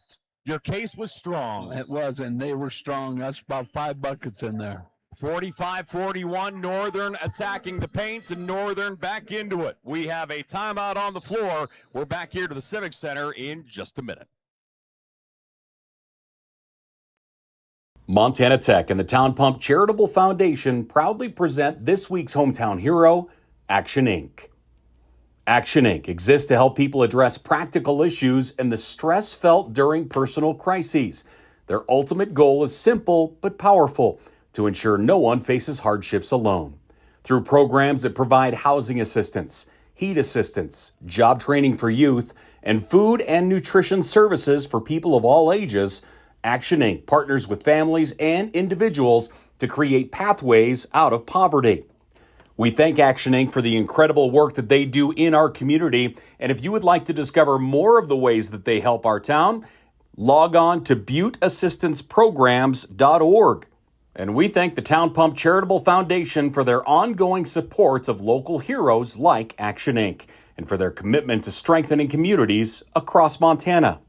your case was strong. It was, and they were strong. That's about 5 buckets in there. 45-41, Northern attacking the paint, and Northern back into it. We have a timeout on the floor. We're back here to the Civic Center in just a minute. Montana Tech and the Town Pump Charitable Foundation proudly present this week's hometown hero, Action Inc. Action Inc. exists to help people address practical issues and the stress felt during personal crises. Their ultimate goal is simple but powerful: to ensure no one faces hardships alone. Through programs that provide housing assistance, heat assistance, job training for youth, and food and nutrition services for people of all ages, Action Inc. partners with families and individuals to create pathways out of poverty. We thank Action Inc. for the incredible work that they do in our community. And if you would like to discover more of the ways that they help our town, log on to butteassistanceprograms.org. And we thank the Town Pump Charitable Foundation for their ongoing support of local heroes like Action Inc. and for their commitment to strengthening communities across Montana.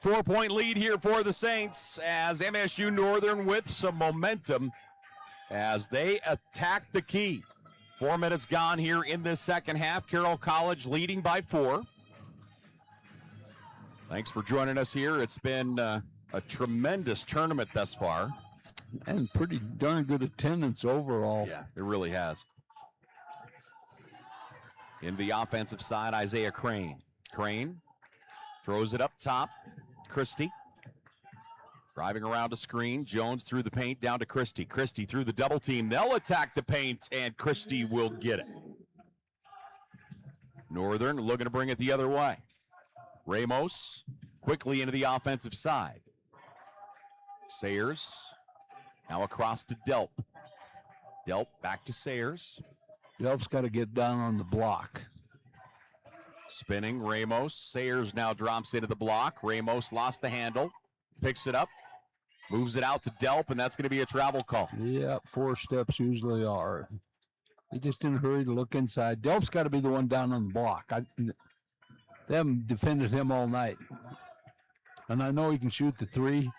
4-point lead here for the Saints as MSU-Northern with some momentum as they attack the key. 4 minutes gone here in this second half. Carroll College leading by 4. Thanks for joining us here. It's been a tremendous tournament thus far. And pretty darn good attendance overall. Yeah, it really has. In the offensive side, Isaiah Crane. Crane throws it up top. Christie driving around a screen. Jones through the paint down to Christie. Christie through the double team. They'll attack the paint, and Christie will get it. Northern looking to bring it the other way. Ramos quickly into the offensive side. Sayers now across to Delp. Delp back to Sayers. Delp's got to get down on the block. Spinning Ramos. Sayers now drops into the block. Ramos lost the handle. Picks it up. Moves it out to Delp, and that's going to be a travel call. Yeah, 4 steps usually are. He just in a hurry to look inside. Delp's got to be the one down on the block. They haven't defended him all night. And I know he can shoot the 3,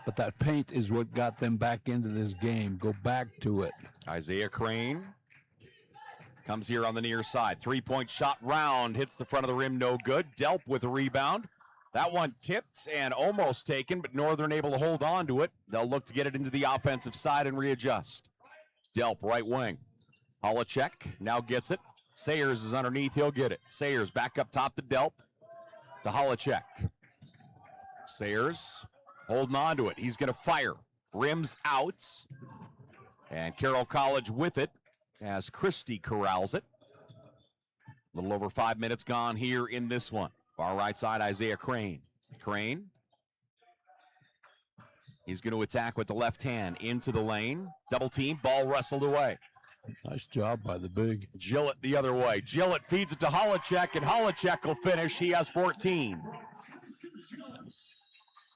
but that paint is what got them back into this game. Go back to it. Isaiah Crane comes here on the near side. 3-point shot round. Hits the front of the rim, no good. Delp with a rebound. That one tipped and almost taken, but Northern able to hold on to it. They'll look to get it into the offensive side and readjust. Delp, right wing. Holacek now gets it. Sayers is underneath. He'll get it. Sayers back up top to Delp. To Holacek. Sayers holding on to it. He's going to fire. Rims out. And Carroll College with it as Christie corrals it. A little over 5 minutes gone here in this one. Far right side, Isaiah Crane. Crane. He's going to attack with the left hand into the lane. Double team, ball wrestled away. Nice job by the big. Gillett the other way. Gillett feeds it to Holacek, and Holacek will finish. He has 14.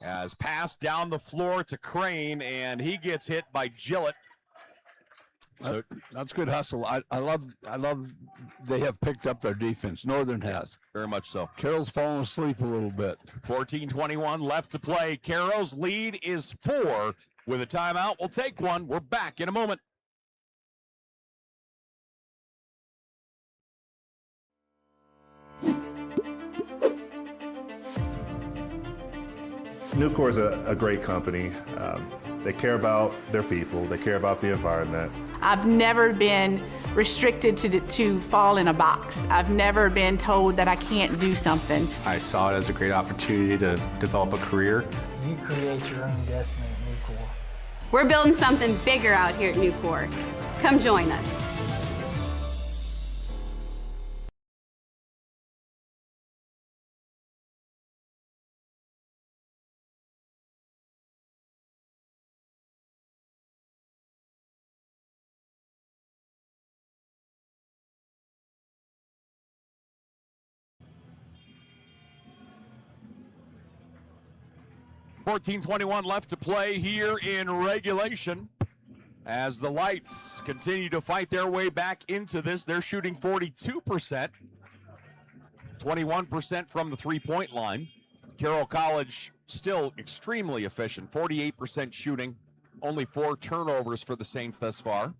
As passed down the floor to Crane, and he gets hit by Gillett. So that's good hustle. I love they have picked up their defense. Northern has. Very much so. Carroll's fallen asleep a little bit. 14:21 left to play. Carroll's lead is 4 with a timeout. We'll take one. We're back in a moment. Nucor is a great company. They care about their people. They care about the environment. I've never been restricted to fall in a box. I've never been told that I can't do something. I saw it as a great opportunity to develop a career. You create your own destiny at Nucor. We're building something bigger out here at Nucor. Come join us. .21 left to play here in regulation as the Lights continue to fight their way back into this. They're shooting 42%, 21% from the three-point line. Carroll College still extremely efficient, 48% shooting, only 4 turnovers for the Saints thus far.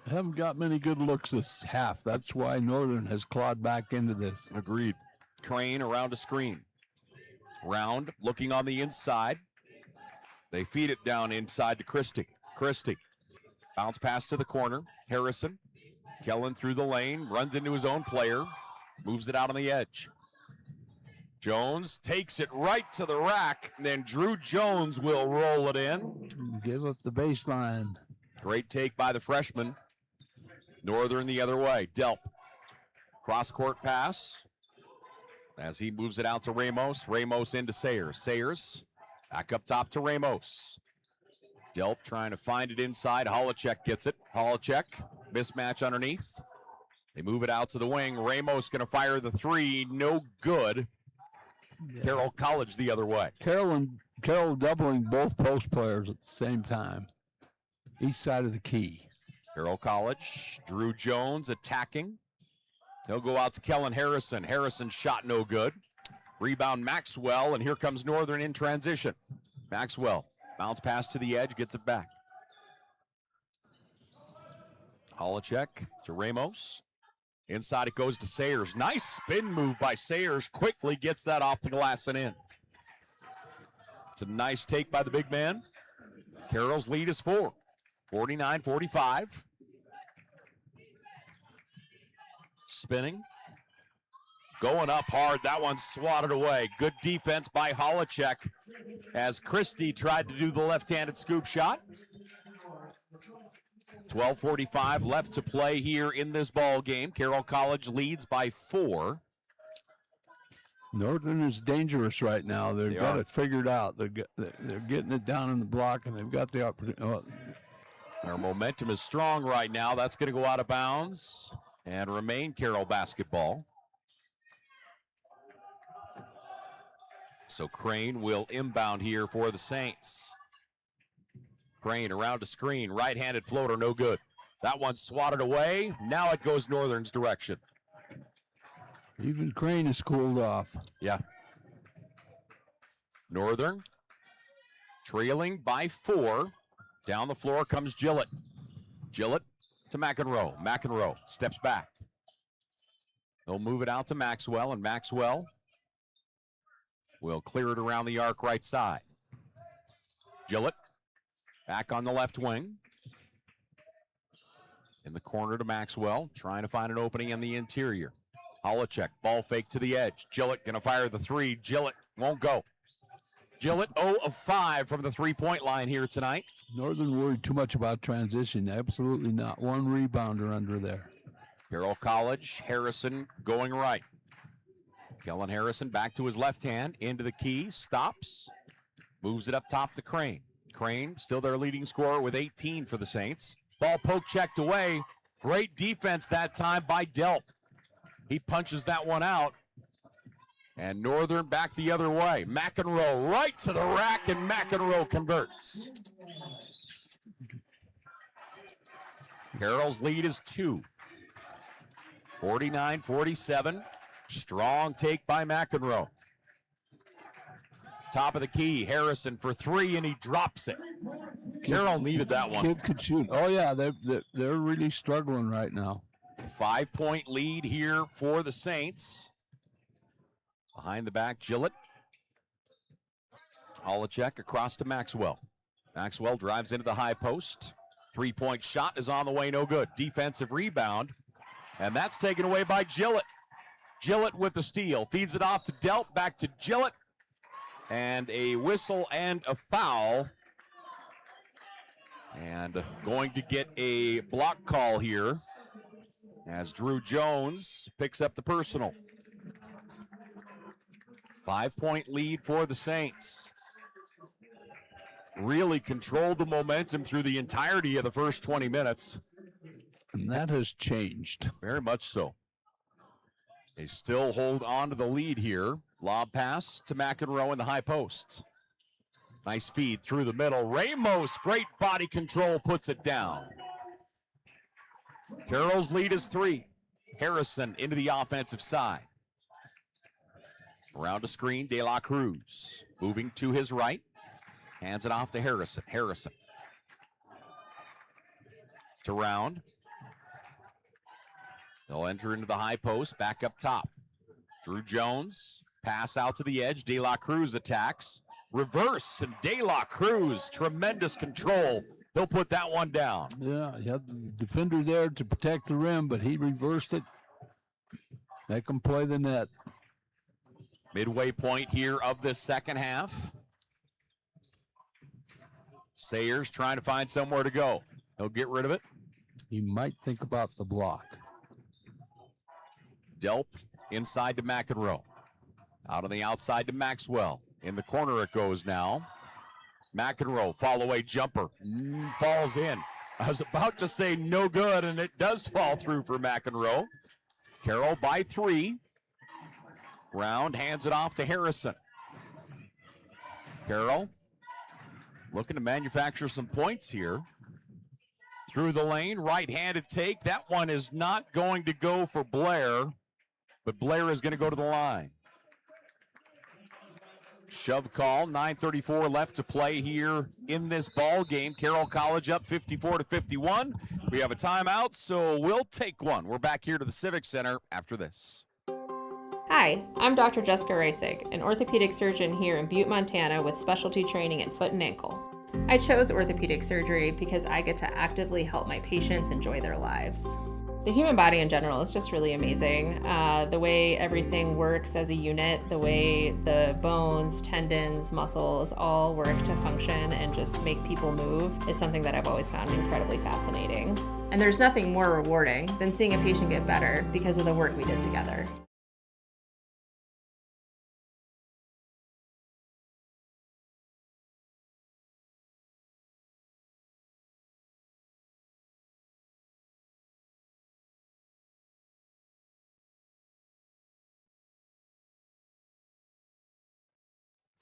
Haven't got many good looks this half. That's why Northern has clawed back into this. Agreed. Crane around a screen. Round looking on the inside. They feed it down inside to Christie. Christie. Bounce pass to the corner. Harrison. Kellen through the lane. Runs into his own player. Moves it out on the edge. Jones takes it right to the rack. Then Drew Jones will roll it in. Give up the baseline. Great take by the freshman. Northern the other way. Delp. Cross-court pass. As he moves it out to Ramos. Ramos into Sayers. Sayers back up top to Ramos. Delp trying to find it inside. Holacek gets it. Holacek, mismatch underneath. They move it out to the wing. Ramos going to fire the 3. No good. Yeah. Carroll College the other way. Carroll doubling both post players at the same time. Each side of the key. Carroll College. Drew Jones attacking. He'll go out to Kellen Harrison. Harrison shot no good. Rebound Maxwell, and here comes Northern in transition. Maxwell, bounce pass to the edge, gets it back. Holacek to Ramos. Inside it goes to Sayers. Nice spin move by Sayers. Quickly gets that off the glass and in. It's a nice take by the big man. Carroll's lead is 4. 49-45. Spinning. Going up hard. That one swatted away. Good defense by Holacek as Christie tried to do the left-handed scoop shot. 12:45 left to play here in this ball game. Carroll College leads by 4. Northern is dangerous right now. They've got it figured out. They're getting it down in the block, and they've got the opportunity. Their momentum is strong right now. That's going to go out of bounds and remain Carroll basketball. So Crane will inbound here for the Saints. Crane around to screen, right-handed floater, no good. That one swatted away. Now it goes Northern's direction. Even Crane is cooled off. Yeah. Northern trailing by 4. Down the floor comes Gillett. Gillett to McEnroe. McEnroe steps back. They'll move it out to Maxwell, and Maxwell will clear it around the arc right side. Gillett back on the left wing. In the corner to Maxwell, trying to find an opening in the interior. Holacek, ball fake to the edge. Gillett gonna fire the 3. Gillett won't go. Gillett 0 of 5 from the 3-point line here tonight. Northern worried too much about transition. Absolutely not. One rebounder under there. Carroll College, Harrison going right. Kellen Harrison back to his left hand, into the key, stops, moves it up top to Crane. Crane, still their leading scorer with 18 for the Saints. Ball poke checked away. Great defense that time by Delp. He punches that one out. And Northern back the other way. McEnroe right to the rack, and McEnroe converts. Carroll's lead is 2. 49-47. Strong take by McEnroe. Top of the key, Harrison for 3, and he drops it. Carroll needed that one. Kid could shoot. Oh, yeah, they're really struggling right now. 5-point lead here for the Saints. Behind the back, Gillett. Holacek across to Maxwell. Maxwell drives into the high post. 3-point shot is on the way, no good. Defensive rebound, and that's taken away by Gillett. Gillett with the steal, feeds it off to Delp, back to Gillett, and a whistle and a foul. And going to get a block call here as Drew Jones picks up the personal. 5-point lead for the Saints. Really controlled the momentum through the entirety of the first 20 minutes. And that has changed. Very much so. They still hold on to the lead here. Lob pass to McEnroe in the high post. Nice feed through the middle. Ramos, great body control, puts it down. Carroll's lead is 3. Harrison into the offensive side. Around a screen, De La Cruz. Moving to his right. Hands it off to Harrison. Harrison. To Round. They'll enter into the high post, back up top. Drew Jones, pass out to the edge. De La Cruz attacks. Reverse, and De La Cruz, tremendous control. He'll put that one down. Yeah, he had the defender there to protect the rim, but he reversed it. Make him play the net. Midway point here of this second half. Sayers trying to find somewhere to go. He'll get rid of it. He might think about the block. Delp inside to McEnroe. Out on the outside to Maxwell. In the corner it goes now. McEnroe, fall-away jumper. Falls in. I was about to say no good, and it does fall through for McEnroe. Carroll by 3. Round hands it off to Harrison. Carroll looking to manufacture some points here. Through the lane, right-handed take. That one is not going to go for Blair, but Blair is going to go to the line. Shove call, 9:34 left to play here in this ball game. Carroll College up 54-51. We have a timeout, so we'll take one. We're back here to the Civic Center after this. Hi, I'm Dr. Jessica Reisig, an orthopedic surgeon here in Butte, Montana with specialty training in foot and ankle. I chose orthopedic surgery because I get to actively help my patients enjoy their lives. The human body in general is just really amazing. The way everything works as a unit, the way the bones, tendons, muscles all work to function and just make people move is something that I've always found incredibly fascinating. And there's nothing more rewarding than seeing a patient get better because of the work we did together.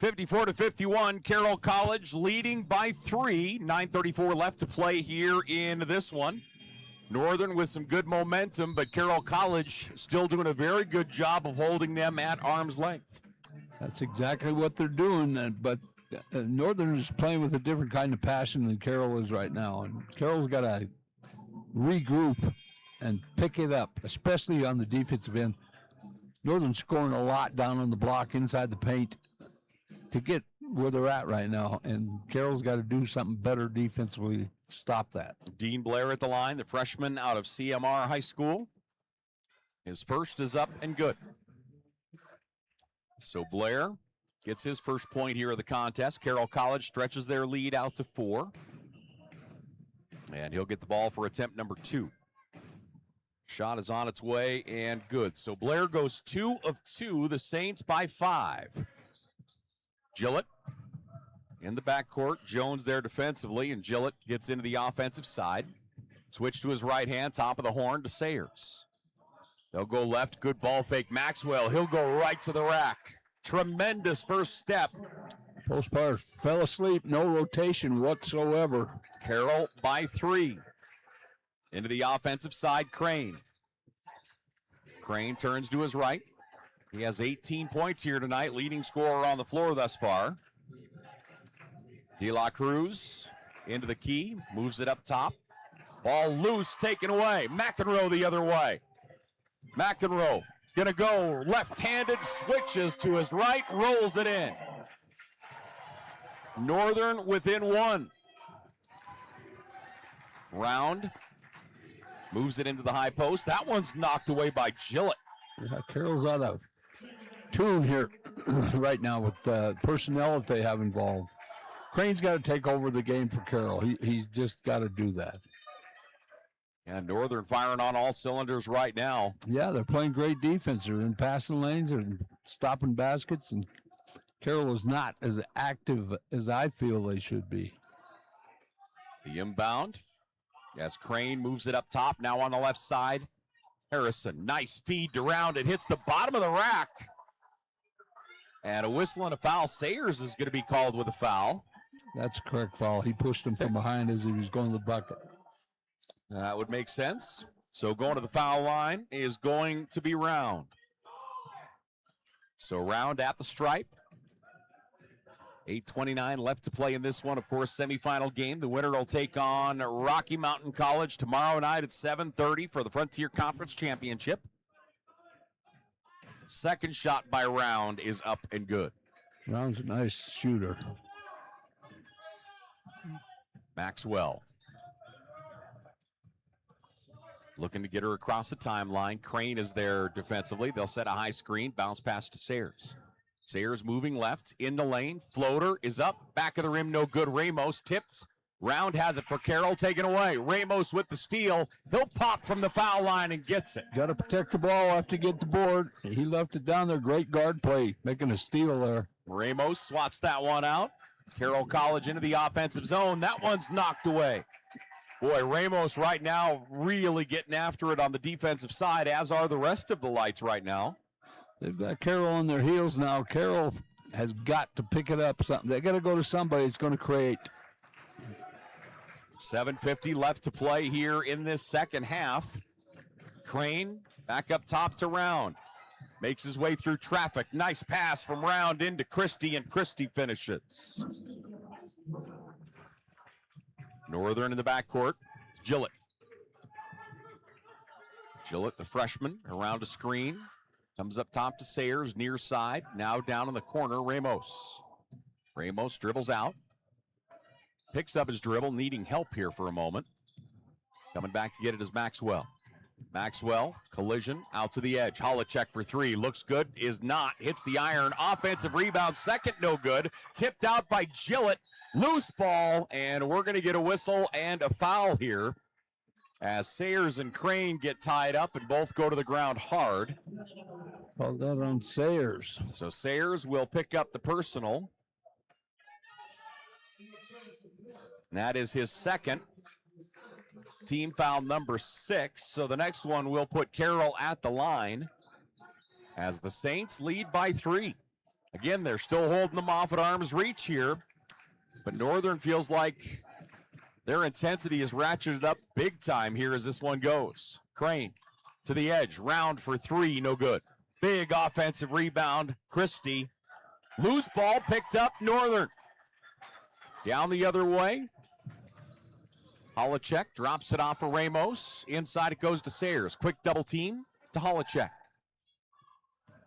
(54-51), Carroll College leading by 3. 9:34 left to play here in this one. Northern with some good momentum, but Carroll College still doing a very good job of holding them at arm's length. That's exactly what they're doing, but Northern is playing with a different kind of passion than Carroll is right now, and Carroll's got to regroup and pick it up, especially on the defensive end. Northern's scoring a lot down on the block inside the paint to get where they're at right now, and Carroll's got to do something better defensively to stop that. Dean Blair at the line, the freshman out of CMR High School. His first is up and good. So Blair gets his first point here of the contest. Carroll College stretches their lead out to 4. And he'll get the ball for attempt number 2. Shot is on its way and good. So Blair goes 2 of 2, the Saints by 5. Gillett in the backcourt. Jones there defensively, and Gillett gets into the offensive side. Switch to his right hand, top of the horn to Sayers. They'll go left, good ball fake. Maxwell, he'll go right to the rack. Tremendous first step. Post player fell asleep, no rotation whatsoever. Carroll by 3. Into the offensive side, Crane. Crane turns to his right. He has 18 points here tonight, leading scorer on the floor thus far. De La Cruz into the key, moves it up top. Ball loose, taken away. McEnroe the other way. McEnroe gonna go left-handed, switches to his right, rolls it in. Northern within 1. Round moves it into the high post. That one's knocked away by Gillett. Yeah, Carroll's out of tune here right now with the personnel that they have involved. Crane's got to take over the game for Carroll. He's just got to do that. And Northern firing on all cylinders right now. Yeah, they're playing great defense. They're in passing lanes. They're stopping baskets. And Carroll is not as active as I feel they should be. The inbound as Crane moves it up top. Now on the left side. Harrison, nice feed to Round. It hits the bottom of the rack. And a whistle and a foul. Sayers is going to be called with a foul. That's a correct foul. He pushed him from behind as he was going to the bucket. That would make sense. So going to the foul line is going to be Round. So Round at the stripe. 8:29 left to play in this one, of course, semifinal game. The winner will take on Rocky Mountain College tomorrow night at 7:30 for the Frontier Conference Championship. Second shot by Round is up and good. Round's a nice shooter. Maxwell looking to get her across the timeline. Crane is there defensively. They'll set a high screen, bounce pass to Sayers. Sayers moving left in the lane. Floater is up, back of the rim, no good. Ramos tips. Round has it for Carroll, taken away. Ramos with the steal. He'll pop from the foul line and gets it. Got to protect the ball after you get the board. He left it down there. Great guard play, making a steal there. Ramos swats that one out. Carroll College into the offensive zone. That one's knocked away. Boy, Ramos right now really getting after it on the defensive side, as are the rest of the Lights right now. They've got Carroll on their heels now. Carroll has got to pick it up something. They got to go to somebody that's going to create. 7:50 left to play here in this second half. Crane back up top to Round. Makes his way through traffic. Nice pass from Round into Christie, and Christie finishes. Northern in the backcourt. Gillett. Gillett, the freshman, around a screen. Comes up top to Sayers, near side. Now down in the corner, Ramos. Ramos dribbles out. Picks up his dribble, needing help here for a moment. Coming back to get it is Maxwell. Maxwell, collision, out to the edge. Holacek for three, looks good, is not. Hits the iron, offensive rebound, second, no good. Tipped out by Gillett, loose ball, and we're gonna get a whistle and a foul here as Sayers and Crane get tied up and both go to the ground hard. Call that on Sayers. So Sayers will pick up the personal. And that is his second. Team foul number 6. So the next one will put Carroll at the line as the Saints lead by 3. Again, they're still holding them off at arm's reach here, but Northern feels like their intensity is ratcheted up big time here as this one goes. Crane to the edge, Round for three, no good. Big offensive rebound, Christie. Loose ball picked up, Northern. Down the other way. Holacek drops it off for Ramos. Inside it goes to Sayers. Quick double team to Holacek.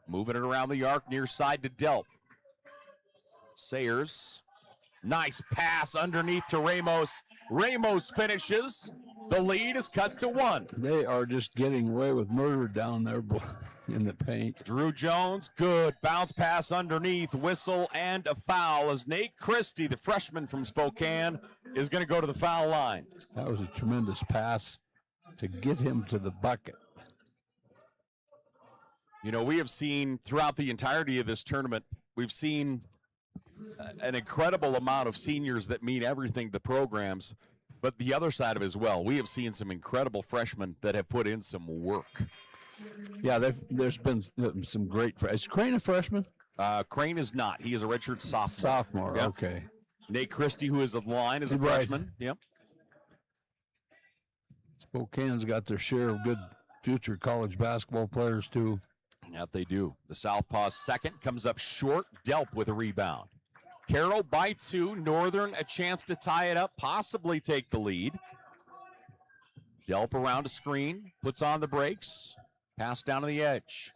Moving it around the arc, near side to Delp. Sayers. Nice pass underneath to Ramos. Ramos finishes. The lead is cut to 1. They are just getting away with murder down there in the paint. Drew Jones, good bounce pass underneath, whistle and a foul as Nate Christie, the freshman from Spokane, is going to go to the foul line. That was a tremendous pass to get him to the bucket. You know, we have seen throughout the entirety of this tournament, we've seen an incredible amount of seniors that mean everything to programs, but the other side of it as well, we have seen some incredible freshmen that have put in some work. Yeah, there's been some great. Is Crane a freshman? Crane is not. He is a redshirt sophomore. Sophomore, Yep. Okay. Nate Christie, who is at the line, is a Right. freshman. Yep. Spokane's got their share of good future college basketball players, too. That they do. The Southpaw's second comes up short. Delp with a rebound. Carroll by 2. Northern a chance to tie it up, possibly take the lead. Delp around a screen, puts on the brakes. Pass down to the edge.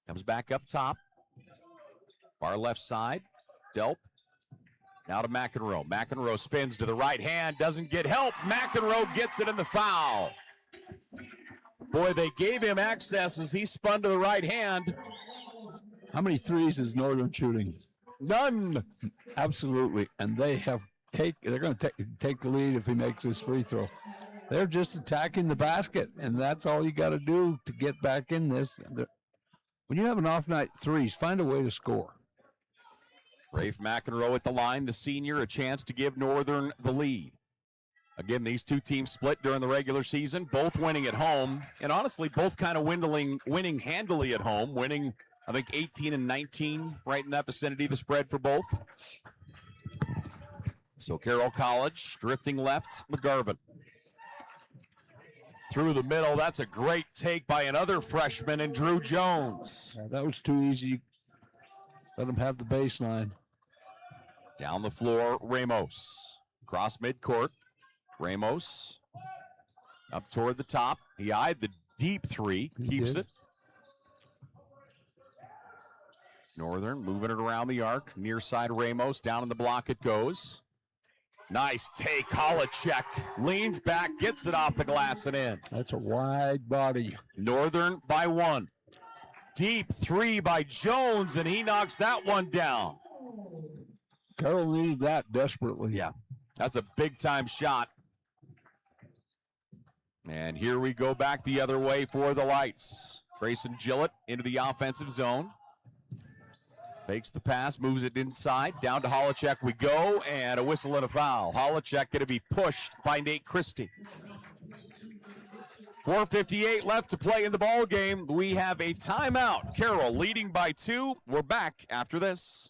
Comes back up top. Far left side. Delp. Now to McEnroe. McEnroe spins to the right hand. Doesn't get help. McEnroe gets it in the foul. Boy, they gave him access as he spun to the right hand. How many threes is Northern shooting? None. Absolutely. And they're going to take the lead if he makes this free throw. They're just attacking the basket, and that's all you got to do to get back in this. When you have an off night threes, find a way to score. Rafe McEnroe at the line, the senior, a chance to give Northern the lead. Again, these two teams split during the regular season, both winning at home, and honestly, both kind of winning handily at home, winning, I think, 18 and 19, right in that vicinity, the spread for both. So Carroll College, drifting left, McGarvin. Through the middle, that's a great take by another freshman in Drew Jones. That was too easy. Let him have the baseline. Down the floor, Ramos. Cross midcourt. Ramos up toward the top. He eyed the deep three, keeps it. Northern moving it around the arc. Near side Ramos, down in the block it goes. Nice take, Holacek leans back, gets it off the glass and in. That's a wide body. Northern by 1. Deep three by Jones, and he knocks that one down. Carroll needed that desperately. Yeah, that's a big-time shot. And here we go back the other way for the Lights. Grayson Gillett into the offensive zone. Fakes the pass, moves it inside. Down to Holacek we go, and a whistle and a foul. Holacek going to be pushed by Nate Christie. 4:58 left to play in the ball game. We have a timeout. Carroll leading by 2. We're back after this.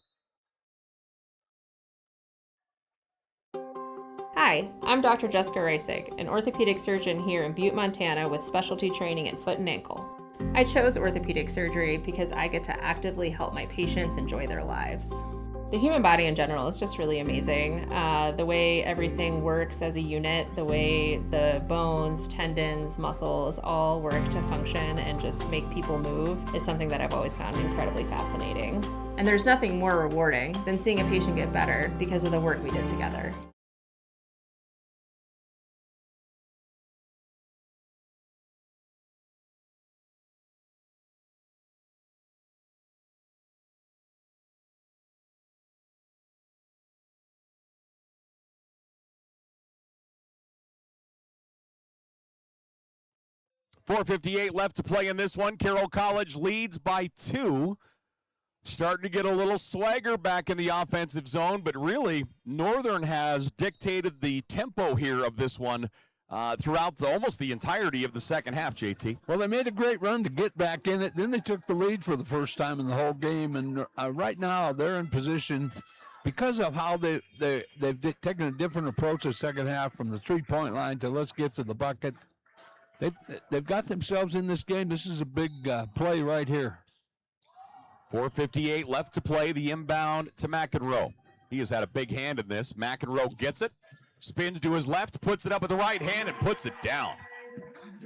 Hi, I'm Dr. Jessica Reisig, an orthopedic surgeon here in Butte, Montana with specialty training in foot and ankle. I chose orthopedic surgery because I get to actively help my patients enjoy their lives. The human body in general is just really amazing. The way everything works as a unit, the way the bones, tendons, muscles all work to function and just make people move is something that I've always found incredibly fascinating. And there's nothing more rewarding than seeing a patient get better because of the work we did together. .458 left to play in this one. Carroll College leads by 2. Starting to get a little swagger back in the offensive zone, but really, Northern has dictated the tempo here of this one throughout almost the entirety of the second half, JT. Well, they made a great run to get back in it. Then they took the lead for the first time in the whole game, and right now they're in position because of how they've taken a different approach the second half from the three-point line to let's get to the bucket. They've got themselves in this game. This is a big play right here. 4:58 left to play. The inbound to McEnroe. He has had a big hand in this. McEnroe gets it, spins to his left, puts it up with the right hand, and puts it down.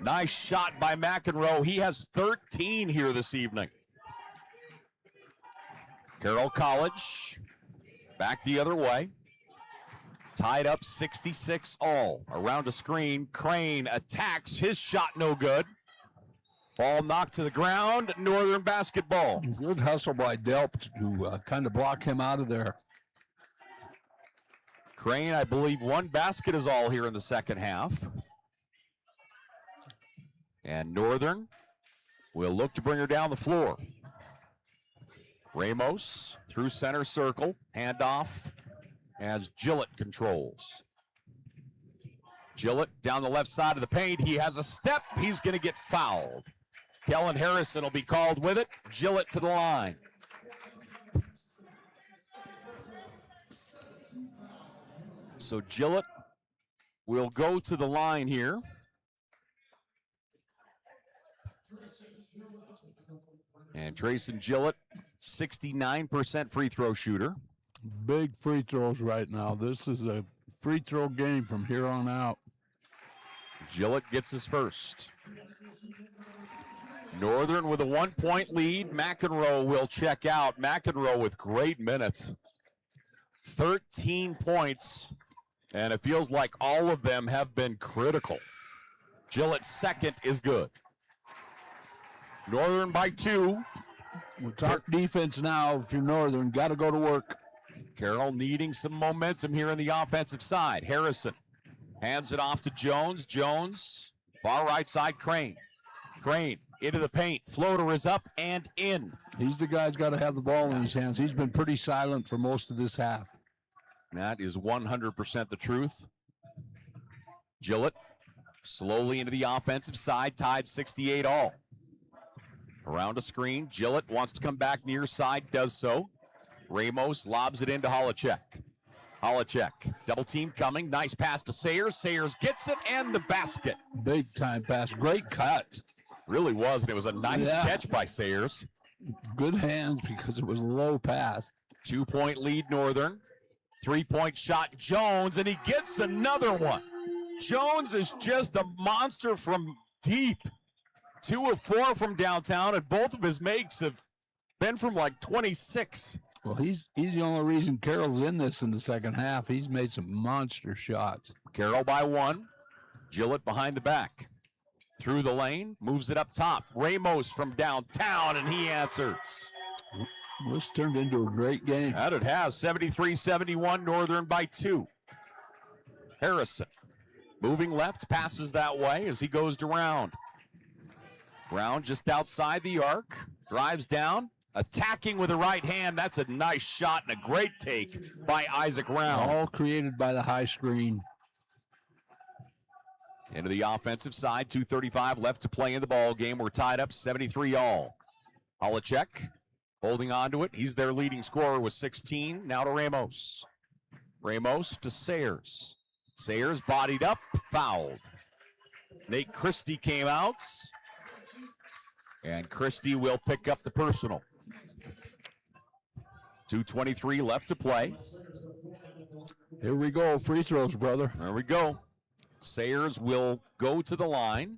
Nice shot by McEnroe. He has 13 here this evening. Carroll College back the other way. Tied up 66 all. Around a screen, Crane attacks. His shot no good. Ball knocked to the ground. Northern basketball. Good hustle by Delp to kind of block him out of there. Crane, I believe, one basket is all here in the second half. And Northern will look to bring her down the floor. Ramos through center circle. Handoff as Gillett controls. Gillett down the left side of the paint. He has a step. He's going to get fouled. Kellen Harrison will be called with it. Gillett to the line. So Gillett will go to the line here. And Trayson Gillett, 69% free throw shooter. Big free throws right now. This is a free throw game from here on out. Gillett gets his first. Northern with a 1-point lead. McEnroe will check out. McEnroe with great minutes. 13 points, and it feels like all of them have been critical. Gillett's second is good. Northern by 2. We'll talk defense now. If you're Northern, got to go to work. Carroll needing some momentum here on the offensive side. Harrison hands it off to Jones. Jones, far right side, Crane. Crane into the paint. Floater is up and in. He's the guy's got to have the ball in his hands. He's been pretty silent for most of this half. That is 100% the truth. Gillett slowly into the offensive side, tied 68 all. Around a screen, Gillett wants to come back near side, does so. Ramos lobs it into Holacek. Holacek, double team coming. Nice pass to Sayers. Sayers gets it and the basket. Big time pass. Great cut. Really was, and it was a nice catch by Sayers. Good hands because it was a low pass. 2-point lead Northern. 3-point shot Jones, and he gets another one. Jones is just a monster from deep. 2 of 4 from downtown, and both of his makes have been from like 26. Well, he's the only reason Carroll's in this in the second half. He's made some monster shots. Carroll by 1. Gillett behind the back. Through the lane, moves it up top. Ramos from downtown, and he answers. This turned into a great game. That it has. 73-71, Northern by 2. Harrison moving left, passes that way as he goes to Round. Round just outside the arc, drives down, attacking with the right hand. That's a nice shot and a great take by Isaac Round. All created by the high screen. Into the offensive side, 2:35 left to play in the ball game. We're tied up 73 all. Holacek holding on to it. He's their leading scorer with 16. Now to Ramos. Ramos to Sayers. Sayers bodied up, fouled. Nate Christie came out. And Christie will pick up the personal. 2:23 left to play. Here we go, free throws, brother. There we go. Sayers will go to the line.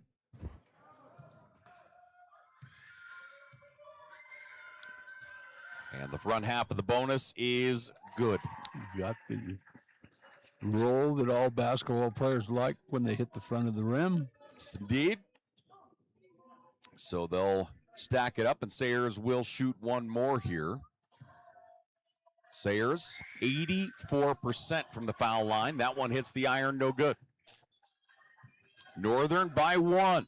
And the front half of the bonus is good. You got the roll that all basketball players like when they hit the front of the rim. Yes, indeed. So they'll stack it up, and Sayers will shoot one more here. Sayers, 84% from the foul line. That one hits the iron, no good. Northern by 1.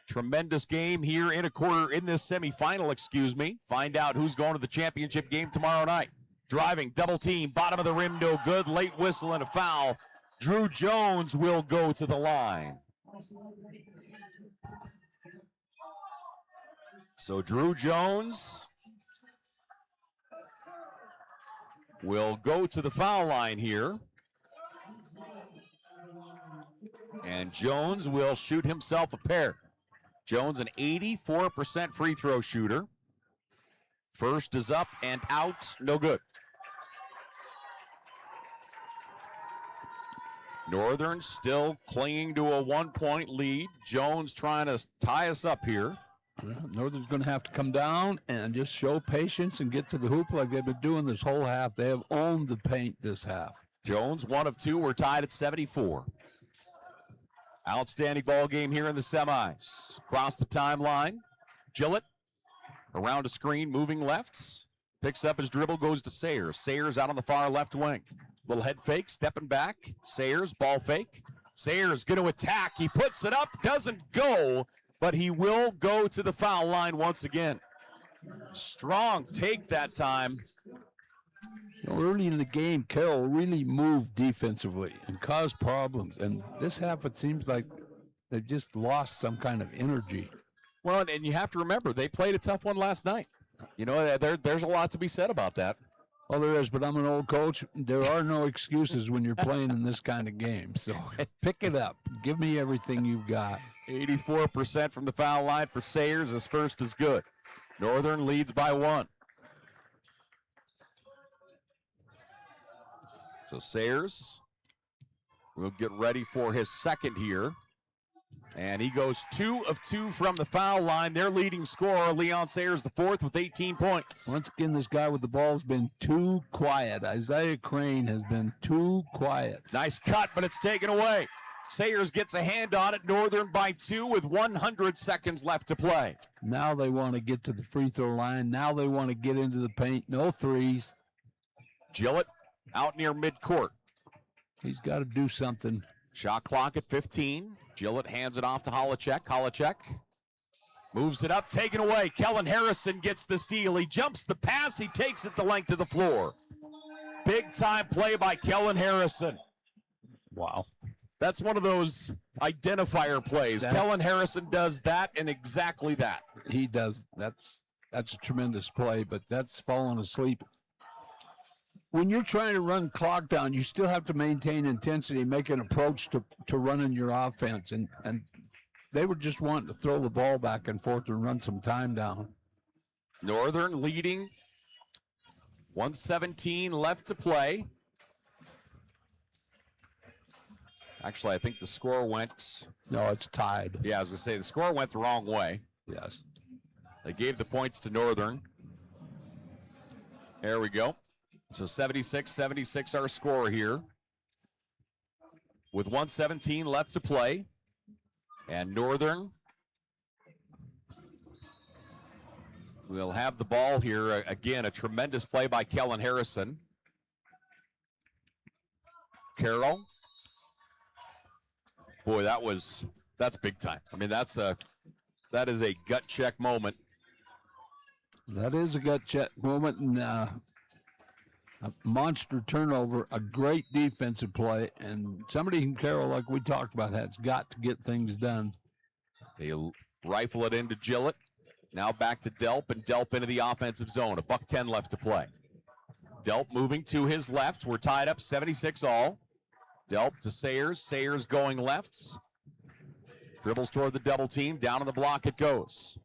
Tremendous game here in this semifinal, excuse me. Find out who's going to the championship game tomorrow night. Driving, double team, bottom of the rim, no good. Late whistle and a foul. Drew Jones will go to the line. So Drew Jones will go to the foul line here. And Jones will shoot himself a pair. Jones, an 84% free throw shooter. First is up and out, no good. Northern still clinging to a 1-point lead. Jones trying to tie us up here. Northern's going to have to come down and just show patience and get to the hoop like they've been doing this whole half. They have owned the paint this half. Jones, 1 of 2. We're tied at 74. Outstanding ball game here in the semis. Across the timeline, Gillett around a screen, moving lefts. Picks up his dribble, goes to Sayers. Sayers out on the far left wing. Little head fake, stepping back. Sayers, ball fake. Sayers going to attack. He puts it up, doesn't go, but he will go to the foul line once again. Strong take that time. Early in the game, Carroll really moved defensively and caused problems. And this half, it seems like they've just lost some kind of energy. Well, and you have to remember, they played a tough one last night. You know, there's a lot to be said about that. Oh, there is, but I'm an old coach. There are no excuses when you're playing in this kind of game. So pick it up. Give me everything you've got. 84% from the foul line for Sayers. His first is good. Northern leads by 1. So Sayers will get ready for his second here. And he goes 2 of 2 from the foul line. Their leading scorer, Leon Sayers, the 4th with 18 points. Once again, this guy with the ball has been too quiet. Isaiah Crane has been too quiet. Nice cut, but it's taken away. Sayers gets a hand on it. Northern by 2 with 100 seconds left to play. Now they want to get to the free throw line. Now they want to get into the paint. No threes. Gillett out near midcourt. He's got to do something. Shot clock at 15. Gillett hands it off to Holacek. Holacek moves it up, taken away. Kellen Harrison gets the steal. He jumps the pass. He takes it the length of the floor. Big time play by Kellen Harrison. Wow. That's one of those identifier plays. Kellen Harrison does that and exactly that. He does. That's a tremendous play, but that's falling asleep. When you're trying to run clock down, you still have to maintain intensity, make an approach to running your offense. And they were just wanting to throw the ball back and forth and run some time down. Northern leading. 1:17 left to play. Actually, I think the score went... No, it's tied. Yeah, I was going to say, the score went the wrong way. Yes. They gave the points to Northern. There we go. So 76-76 our score here. With 1:17 left to play. And Northern will have the ball here. Again, a tremendous play by Kellen Harrison. Carroll. Boy, that's big time. I mean, that is a gut check moment. That is a gut check moment, and a monster turnover, a great defensive play, and somebody in Carroll, like we talked about, has got to get things done. They rifle it into Gillett. Now back to Delp, and Delp into the offensive zone. $1:10 left to play. Delp moving to his left. We're tied up 76 all. Delp to Sayers. Sayers going lefts. Dribbles toward the double team. Down on the block it goes.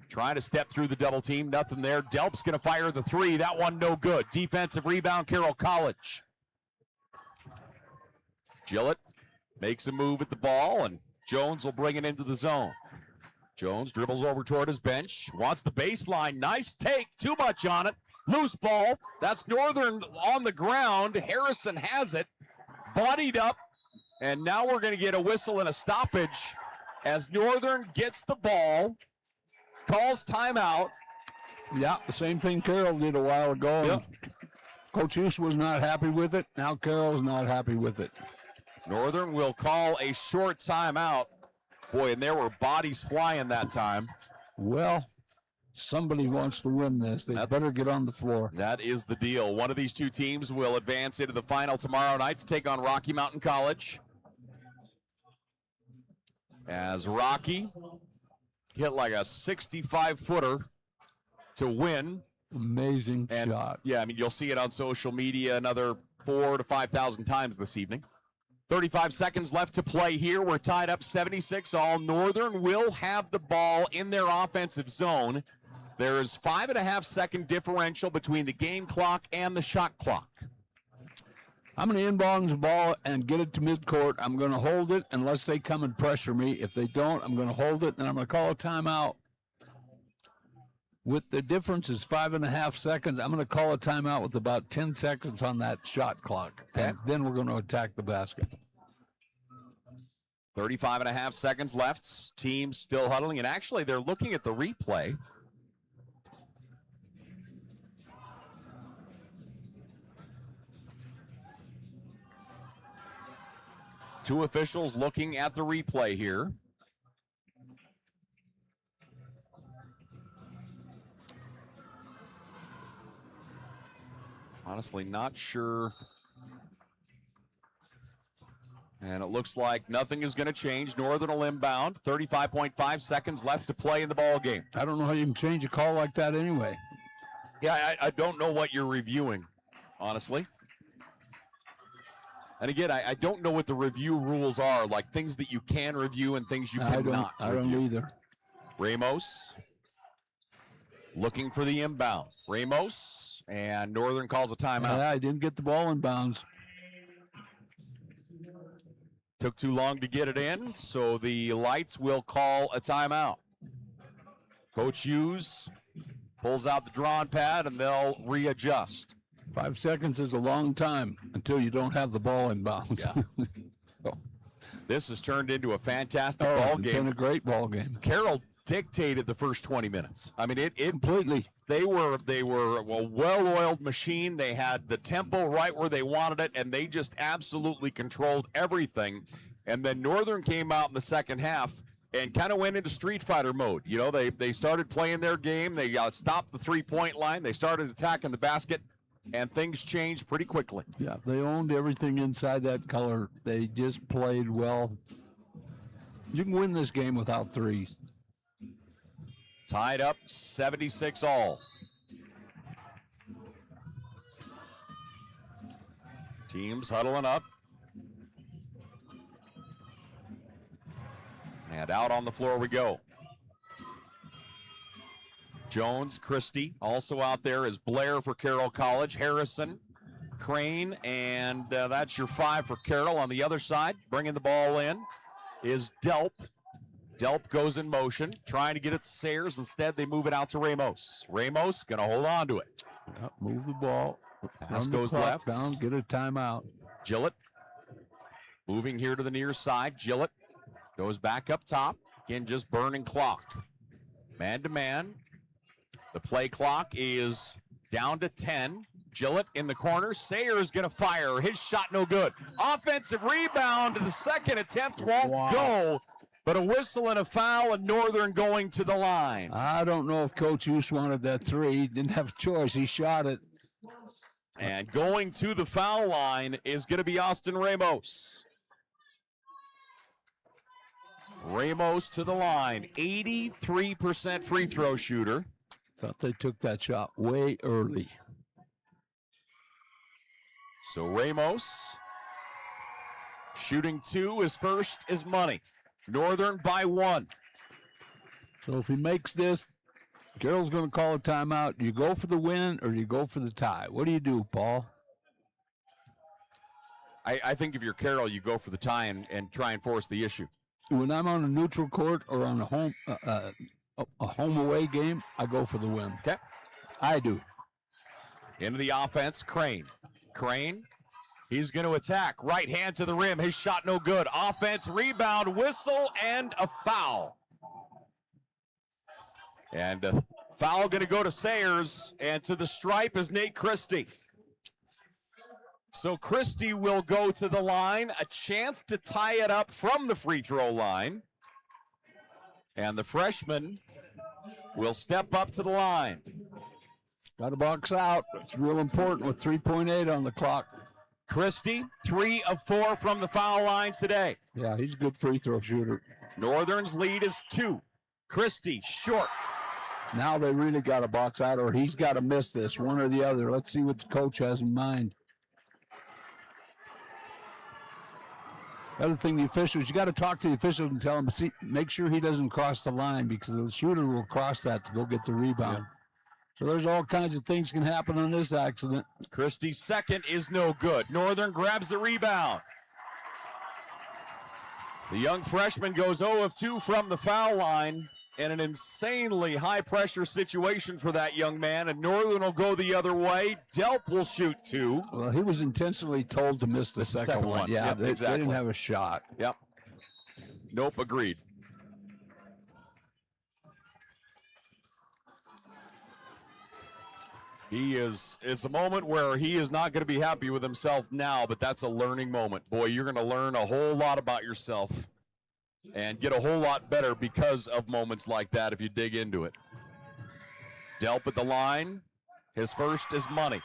Trying to step through the double team. Nothing there. Delp's going to fire the three. That one no good. Defensive rebound, Carroll College. Gillett makes a move at the ball, and Jones will bring it into the zone. Jones dribbles over toward his bench. Wants the baseline. Nice take. Too much on it. Loose ball. That's Northern on the ground. Harrison has it. Bodied up. And now we're going to get a whistle and a stoppage as Northern gets the ball. Calls timeout. Yeah, the same thing Carroll did a while ago. Yep. Coach Hughes was not happy with it. Now Carroll's not happy with it. Northern will call a short timeout. Boy, and there were bodies flying that time. Well, somebody wants to win this. They better get on the floor. That is the deal. One of these two teams will advance into the final tomorrow night to take on Rocky Mountain College. As Rocky hit like a 65-footer to win. Amazing And, shot. Yeah, I mean, you'll see it on social media another 4,000 to 5,000 times this evening. 35 seconds left to play here. We're tied up 76-all. Northern will have the ball in their offensive zone. There is 5.5-second differential between the game clock and the shot clock. I'm going to inbounds the ball and get it to midcourt. I'm going to hold it unless they come and pressure me. If they don't, I'm going to hold it, and I'm going to call a timeout. With the difference is 5.5 seconds, I'm going to call a timeout with about 10 seconds on that shot clock. Okay. And then we're going to attack the basket. 35.5 seconds left. Teams still huddling, and actually they're looking at the replay. Two officials looking at the replay here. Honestly, not sure. And it looks like nothing is going to change. Northern will inbound. 35.5 seconds left to play in the ball game. I don't know how you can change a call like that anyway. Yeah, I don't know what you're reviewing, honestly. And again, I don't know what the review rules are, like things that you can review and things you cannot I don't review. either. Ramos looking for the inbound. Ramos, and Northern calls a timeout. Yeah, I didn't get the ball in bounds. Took too long to get it in, so the Lights will call a timeout. Coach Hughes pulls out the drawn pad, and they'll readjust. 5 seconds is a long time until you don't have the ball in bounds. Yeah. This has turned into a fantastic ball It's game. been a great ball game. Carroll dictated the first 20 minutes. I mean, it Completely. They were a well-oiled machine. They had the tempo right where they wanted it, and they just absolutely controlled everything. And then Northern came out in the second half and kind of went into Street Fighter mode. You know, they started playing their game. They stopped the three-point line. They started attacking the basket, and things changed pretty quickly. Yeah, they owned everything inside that color. They just played well. You can win this game without threes. Tied up 76-all. Teams huddling up. And out on the floor we go. Jones, Christie, also out there is Blair for Carroll College, Harrison, Crane, and that's your 5 for Carroll. On the other side, bringing the ball in is Delp. Delp goes in motion, trying to get it to Sayers. Instead, they move it out to Ramos. Ramos going to hold on to it. Yep, move the ball. Pass Run the goes clock left. down, get a timeout. Gillett moving here to the near side. Gillett goes back up top. Again, just burning clock. Man to man. The play clock is down to 10. Gillett in the corner. Sayers going to fire. His shot no good. Offensive rebound. The second attempt won't go. But a whistle and a foul, and Northern going to the line. I don't know if Coach Hughes wanted that three. He didn't have a choice. He shot it. And going to the foul line is going to be Austin Ramos. Ramos to the line. 83% free throw shooter. Thought they took that shot way early. So Ramos shooting 2. His first is money. Northern by 1. So if he makes this, Carroll's going to call a timeout. Do you go for the win or do you go for the tie? What do you do, Paul? I think if you're Carroll, you go for the tie and try and force the issue. When I'm on a neutral court or on a home away game, I go for the win. Okay. I do. Into the offense, Crane. Crane, he's going to attack. Right hand to the rim. His shot no good. Offense, rebound, whistle, and a foul. And a foul going to go to Sayers, and to the stripe is Nate Christie. So Christie will go to the line, a chance to tie it up from the free throw line. And the freshman will step up to the line. Got to box out. It's real important with 3.8 on the clock. Christie, 3 of 4 from the foul line today. Yeah, he's a good free throw shooter. Northern's lead is 2. Christie, short. Now they really got to box out, or he's got to miss this, one or the other. Let's see what the coach has in mind. The other thing, the officials, you got to talk to the officials and tell them, see, make sure he doesn't cross the line because the shooter will cross that to go get the rebound. Yeah. So there's all kinds of things can happen on this accident. Christie's second is no good. Northern grabs the rebound. The young freshman goes 0 of 2 from the foul line in an insanely high-pressure situation for that young man, and Northern will go the other way. Delp will shoot 2. Well, he was intentionally told to miss the second one. Yeah, yep, exactly. They didn't have a shot. Yep. Nope, agreed. It's a moment where he is not going to be happy with himself now, but that's a learning moment. Boy, you're going to learn a whole lot about yourself and get a whole lot better because of moments like that if you dig into it. Delp at the line. His first is money.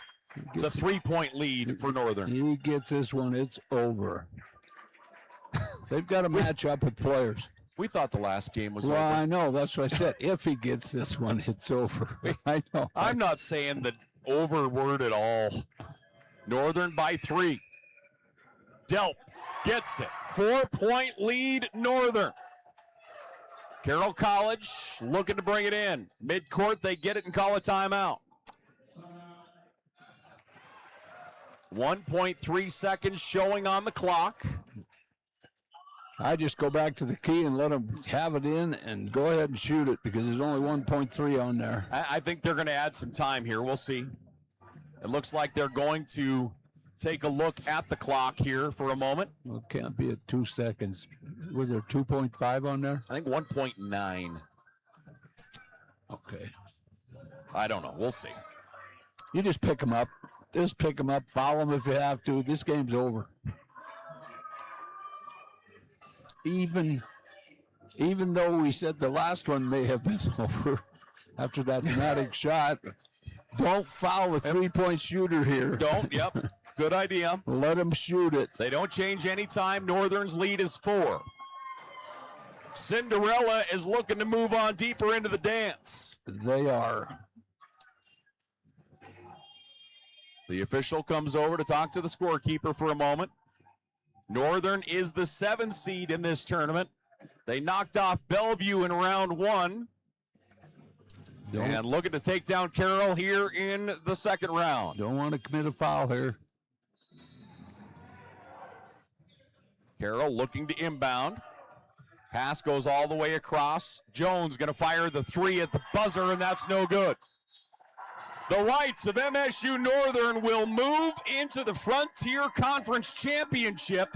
It's a 3-point lead for Northern. He gets this one, it's over. They've got to match up with players. We thought the last game was over. Well, I know. That's what I said. If he gets this one, it's over. I know. I'm not saying the over word at all. Northern by 3. Delp gets it. 4-point lead, Northern. Carroll College looking to bring it in. Midcourt, they get it and call a timeout. 1.3 seconds showing on the clock. I just go back to the key and let them have it in and go ahead and shoot it because there's only 1.3 on there. I think they're going to add some time here. We'll see. It looks like they're going to take a look at the clock here for a moment. Well, it can't be at 2 seconds. Was there 2.5 on there? I think 1.9. Okay. I don't know. We'll see. You just pick them up. Just pick them up. Foul them if you have to. This game's over. Even though we said the last one may have been over after that dramatic shot, don't foul a 3-point shooter here. Don't, yep. Good idea. Let him shoot it. They don't change any time. Northern's lead is 4. Cinderella is looking to move on deeper into the dance. They are. The official comes over to talk to the scorekeeper for a moment. Northern is the 7th seed in this tournament. They knocked off Bellevue in round 1. And looking to take down Carroll here in the second round. Don't want to commit a foul here. Carroll looking to inbound. Pass goes all the way across. Jones going to fire the 3 at the buzzer, and that's no good. The Lights of MSU-Northern will move into the Frontier Conference Championship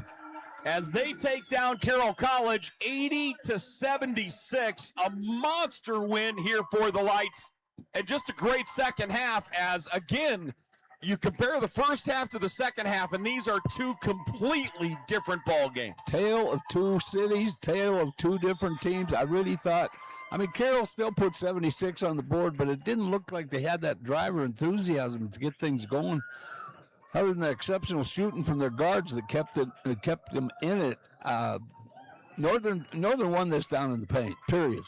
as they take down Carroll College 80-76. A monster win here for the Lights. And just a great second half as, again, you compare the first half to the second half, and these are 2 completely different ball games. Tale of 2 cities, tale of 2 different teams. I really thought, Carroll still put 76 on the board, but it didn't look like they had that driver enthusiasm to get things going. Other than the exceptional shooting from their guards that kept them in it, Northern won this down in the paint. Period.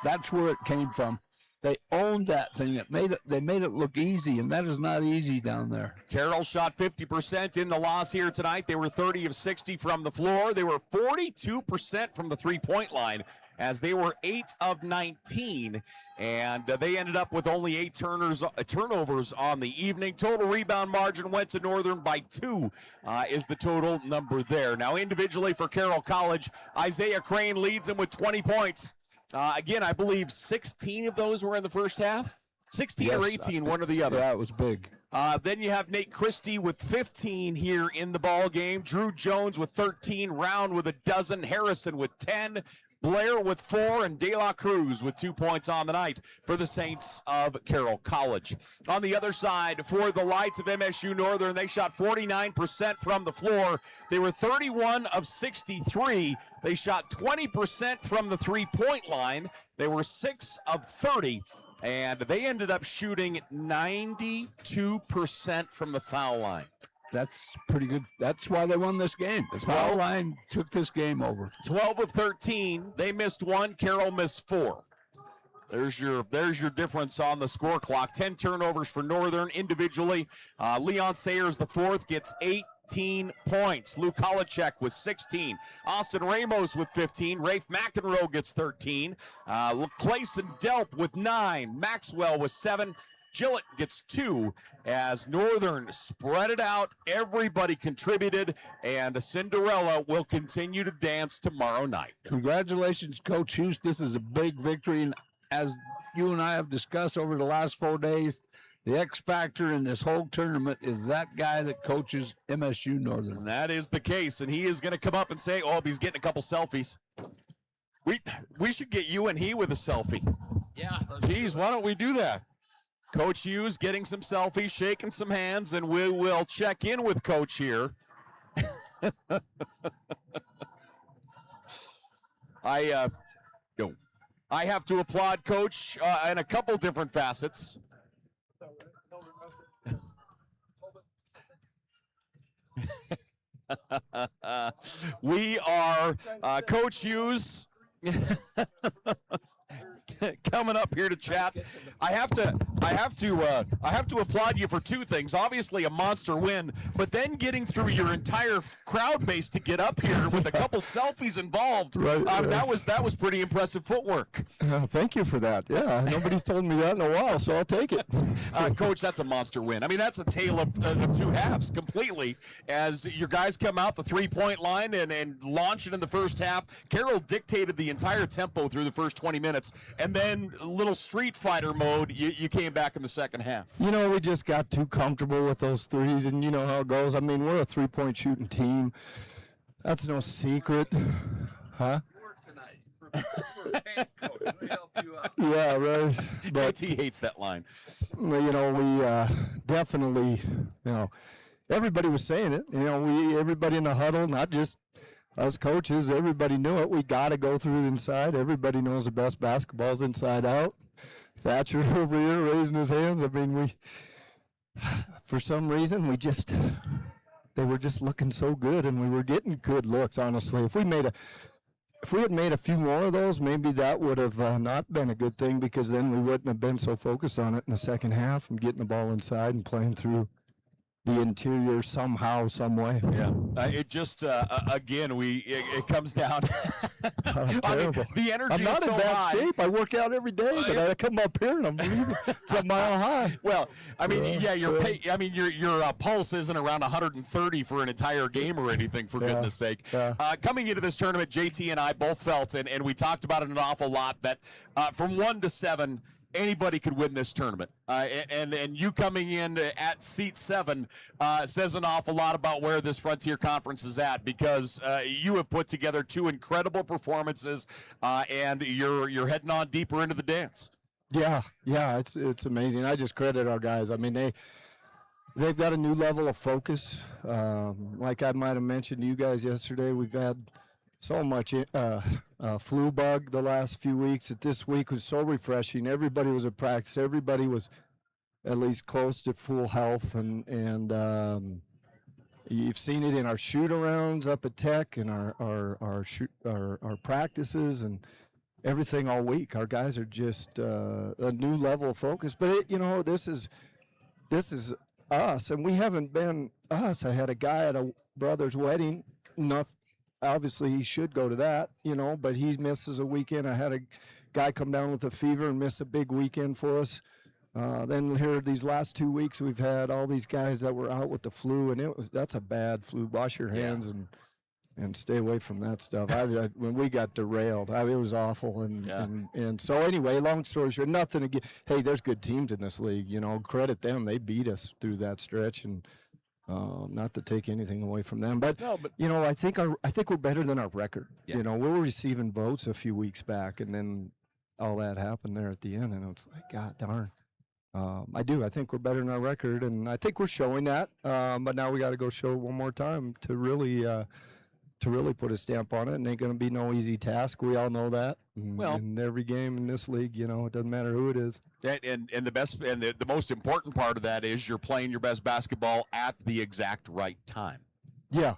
That's where it came from. They owned that thing. They made it look easy, and that is not easy down there. Carroll shot 50% in the loss here tonight. They were 30 of 60 from the floor. They were 42% from the 3-point line. as they were 8 of 19, and they ended up with only 8 turnovers on the evening. Total rebound margin went to Northern by 2 is the total number there. Now individually for Carroll College, Isaiah Crane leads them with 20 points. Again, I believe 16 of those were in the first half. 16 or 18, one or the other. Yeah, it was big. Then you have Nate Christie with 15 here in the ball game. Drew Jones with 13, Round with a dozen, Harrison with 10, Blair with 4, and De La Cruz with 2 points on the night for the Saints of Carroll College. On the other side, for the Lights of MSU Northern, they shot 49% from the floor. They were 31 of 63. They shot 20% from the three-point line. They were 6 of 30. And they ended up shooting 92% from the foul line. That's pretty good. That's why they won this game. The foul line took this game over. 12 of 13. They missed 1. Carroll missed 4. There's your difference on the score clock. 10 turnovers for Northern individually. Leon Sayers, the fourth, gets 18 points. Lou Kolacek with 16. Austin Ramos with 15. Rafe McEnroe gets 13. Clayson Delp with 9. Maxwell with 7. Gillett gets 2 as Northern spread it out. Everybody contributed, and Cinderella will continue to dance tomorrow night. Congratulations, Coach Hughes. This is a big victory, and as you and I have discussed over the last 4 days, the X factor in this whole tournament is that guy that coaches MSU Northern. And that is the case, and he is going to come up and say, oh, he's getting a couple selfies. We should get you and he with a selfie. Yeah. Geez, why don't we do that? Coach Hughes getting some selfies, shaking some hands, and we will check in with Coach here. I have to applaud Coach in a couple different facets. We are Coach Hughes coming up here to chat. I have to applaud you for 2 things. Obviously a monster win, but then getting through your entire crowd base to get up here with a couple selfies involved. Right. That was pretty impressive footwork. Thank you for that. Yeah, nobody's told me that in a while, so I'll take it. Coach, that's a monster win. I mean, that's a tale of 2 halves completely. As your guys come out the three-point line and launch it in the first half, Carroll dictated the entire tempo through the first 20 minutes. And then a little Street Fighter mode, you came back in the second half. You know, we just got too comfortable with those threes, and you know how it goes. I mean, we're a three-point shooting team. That's no secret. Huh? Yeah, right. But, JT hates that line. You know, we definitely, you know, everybody was saying it. You know, everybody in the huddle, not just us coaches, everybody knew it. We got to go through it inside. Everybody knows the best basketball's inside out. Thatcher over here raising his hands. I mean, for some reason, they were just looking so good, and we were getting good looks, honestly. If we had made a few more of those, maybe that would have not been a good thing, because then we wouldn't have been so focused on it in the second half and getting the ball inside and playing through the interior somehow, some way. Yeah, it just again it comes down. Terrible. I mean, the energy I'm not is so in bad high. shape. I work out every day, but I come up here and I'm it's a mile high. Well, I mean, your pulse isn't around 130 for an entire game or anything, for goodness sake. Yeah. Coming into this tournament, JT and I both felt, and we talked about it an awful lot, that from 1 to 7. Anybody could win this tournament, and you coming in at seat 7 says an awful lot about where this Frontier Conference is at, because you have put together 2 incredible performances, and you're heading on deeper into the dance. Yeah, it's amazing. I just credit our guys. I mean, they've got a new level of focus. Like I might have mentioned to you guys yesterday, we've had so much flu bug the last few weeks that this week was so refreshing. Everybody was at practice. Everybody was at least close to full health, and you've seen it in our shoot-arounds up at Tech and our practices and everything all week. Our guys are just a new level of focus. But this is us, and we haven't been us. I had a guy at a brother's wedding obviously he should go to that, but he misses a weekend. I had a guy come down with a fever and miss a big weekend for us. Then here these last 2 weeks we've had all these guys that were out with the flu, and that's a bad flu. Wash your hands and stay away from that stuff. When we got derailed, it was awful. And so anyway, long story short, nothing again. Hey, there's good teams in this league. Credit them. They beat us through that stretch, and not to take anything away from them, but I think we're better than our record. Yeah. We were receiving votes a few weeks back, and then all that happened there at the end, and it's like, God darn. I think we're better than our record, and I think we're showing that. But now we got to go show it one more time to really put a stamp on it. And ain't going to be no easy task. We all know that. In every game in this league, it doesn't matter who it is. And the best and the most important part of that is you're playing your best basketball at the exact right time. Yeah,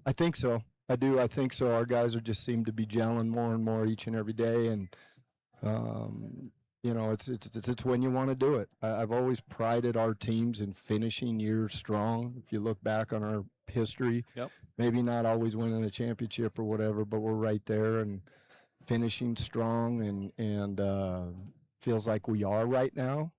I think so. I do. I think so. Our guys just seem to be gelling more and more each and every day, and it's when you want to do it. I've always prided our teams in finishing years strong. If you look back on our history, maybe not always winning a championship or whatever, but we're right there and finishing strong, and feels like we are right now.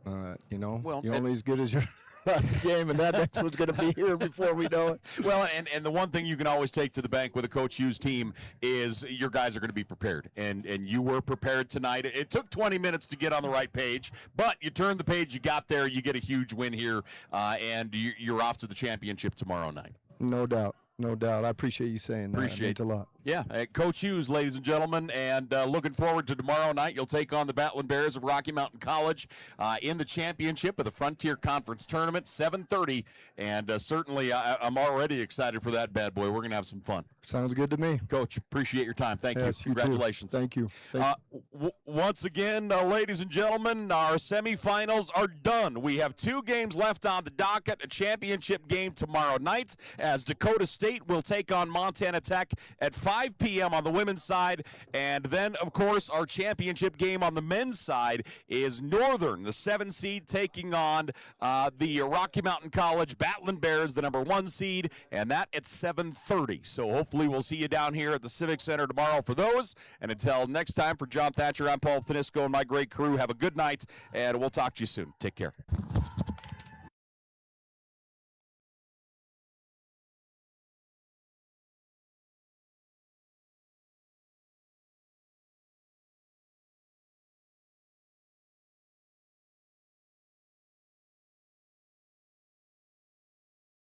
You're only as good as your last game, and that next one's going to be here before we know it. Well, and the one thing you can always take to the bank with a Coach Hughes team is your guys are going to be prepared, and you were prepared tonight. It took 20 minutes to get on the right page, but you turned the page, you got there, you get a huge win here, and you're off to the championship tomorrow night. No doubt. No doubt. I appreciate you saying that. Appreciate it means a lot. Yeah, Coach Hughes, ladies and gentlemen, and looking forward to tomorrow night. You'll take on the Battling Bears of Rocky Mountain College in the championship of the Frontier Conference Tournament, 7:30, and certainly I'm already excited for that bad boy. We're going to have some fun. Sounds good to me. Coach, appreciate your time. Thank you. Congratulations. Thank you. Once again, ladies and gentlemen, our semifinals are done. We have 2 games left on the docket, a championship game tomorrow night as Dakota State will take on Montana Tech at 5 p.m. on the women's side. And then, of course, our championship game on the men's side is Northern, the 7 seed, taking on the Rocky Mountain College Battling Bears, the number 1 seed, and that at 7:30. So hopefully we'll see you down here at the Civic Center tomorrow for those. And until next time, for John Thatcher, I'm Paul Finisco and my great crew. Have a good night, and we'll talk to you soon. Take care.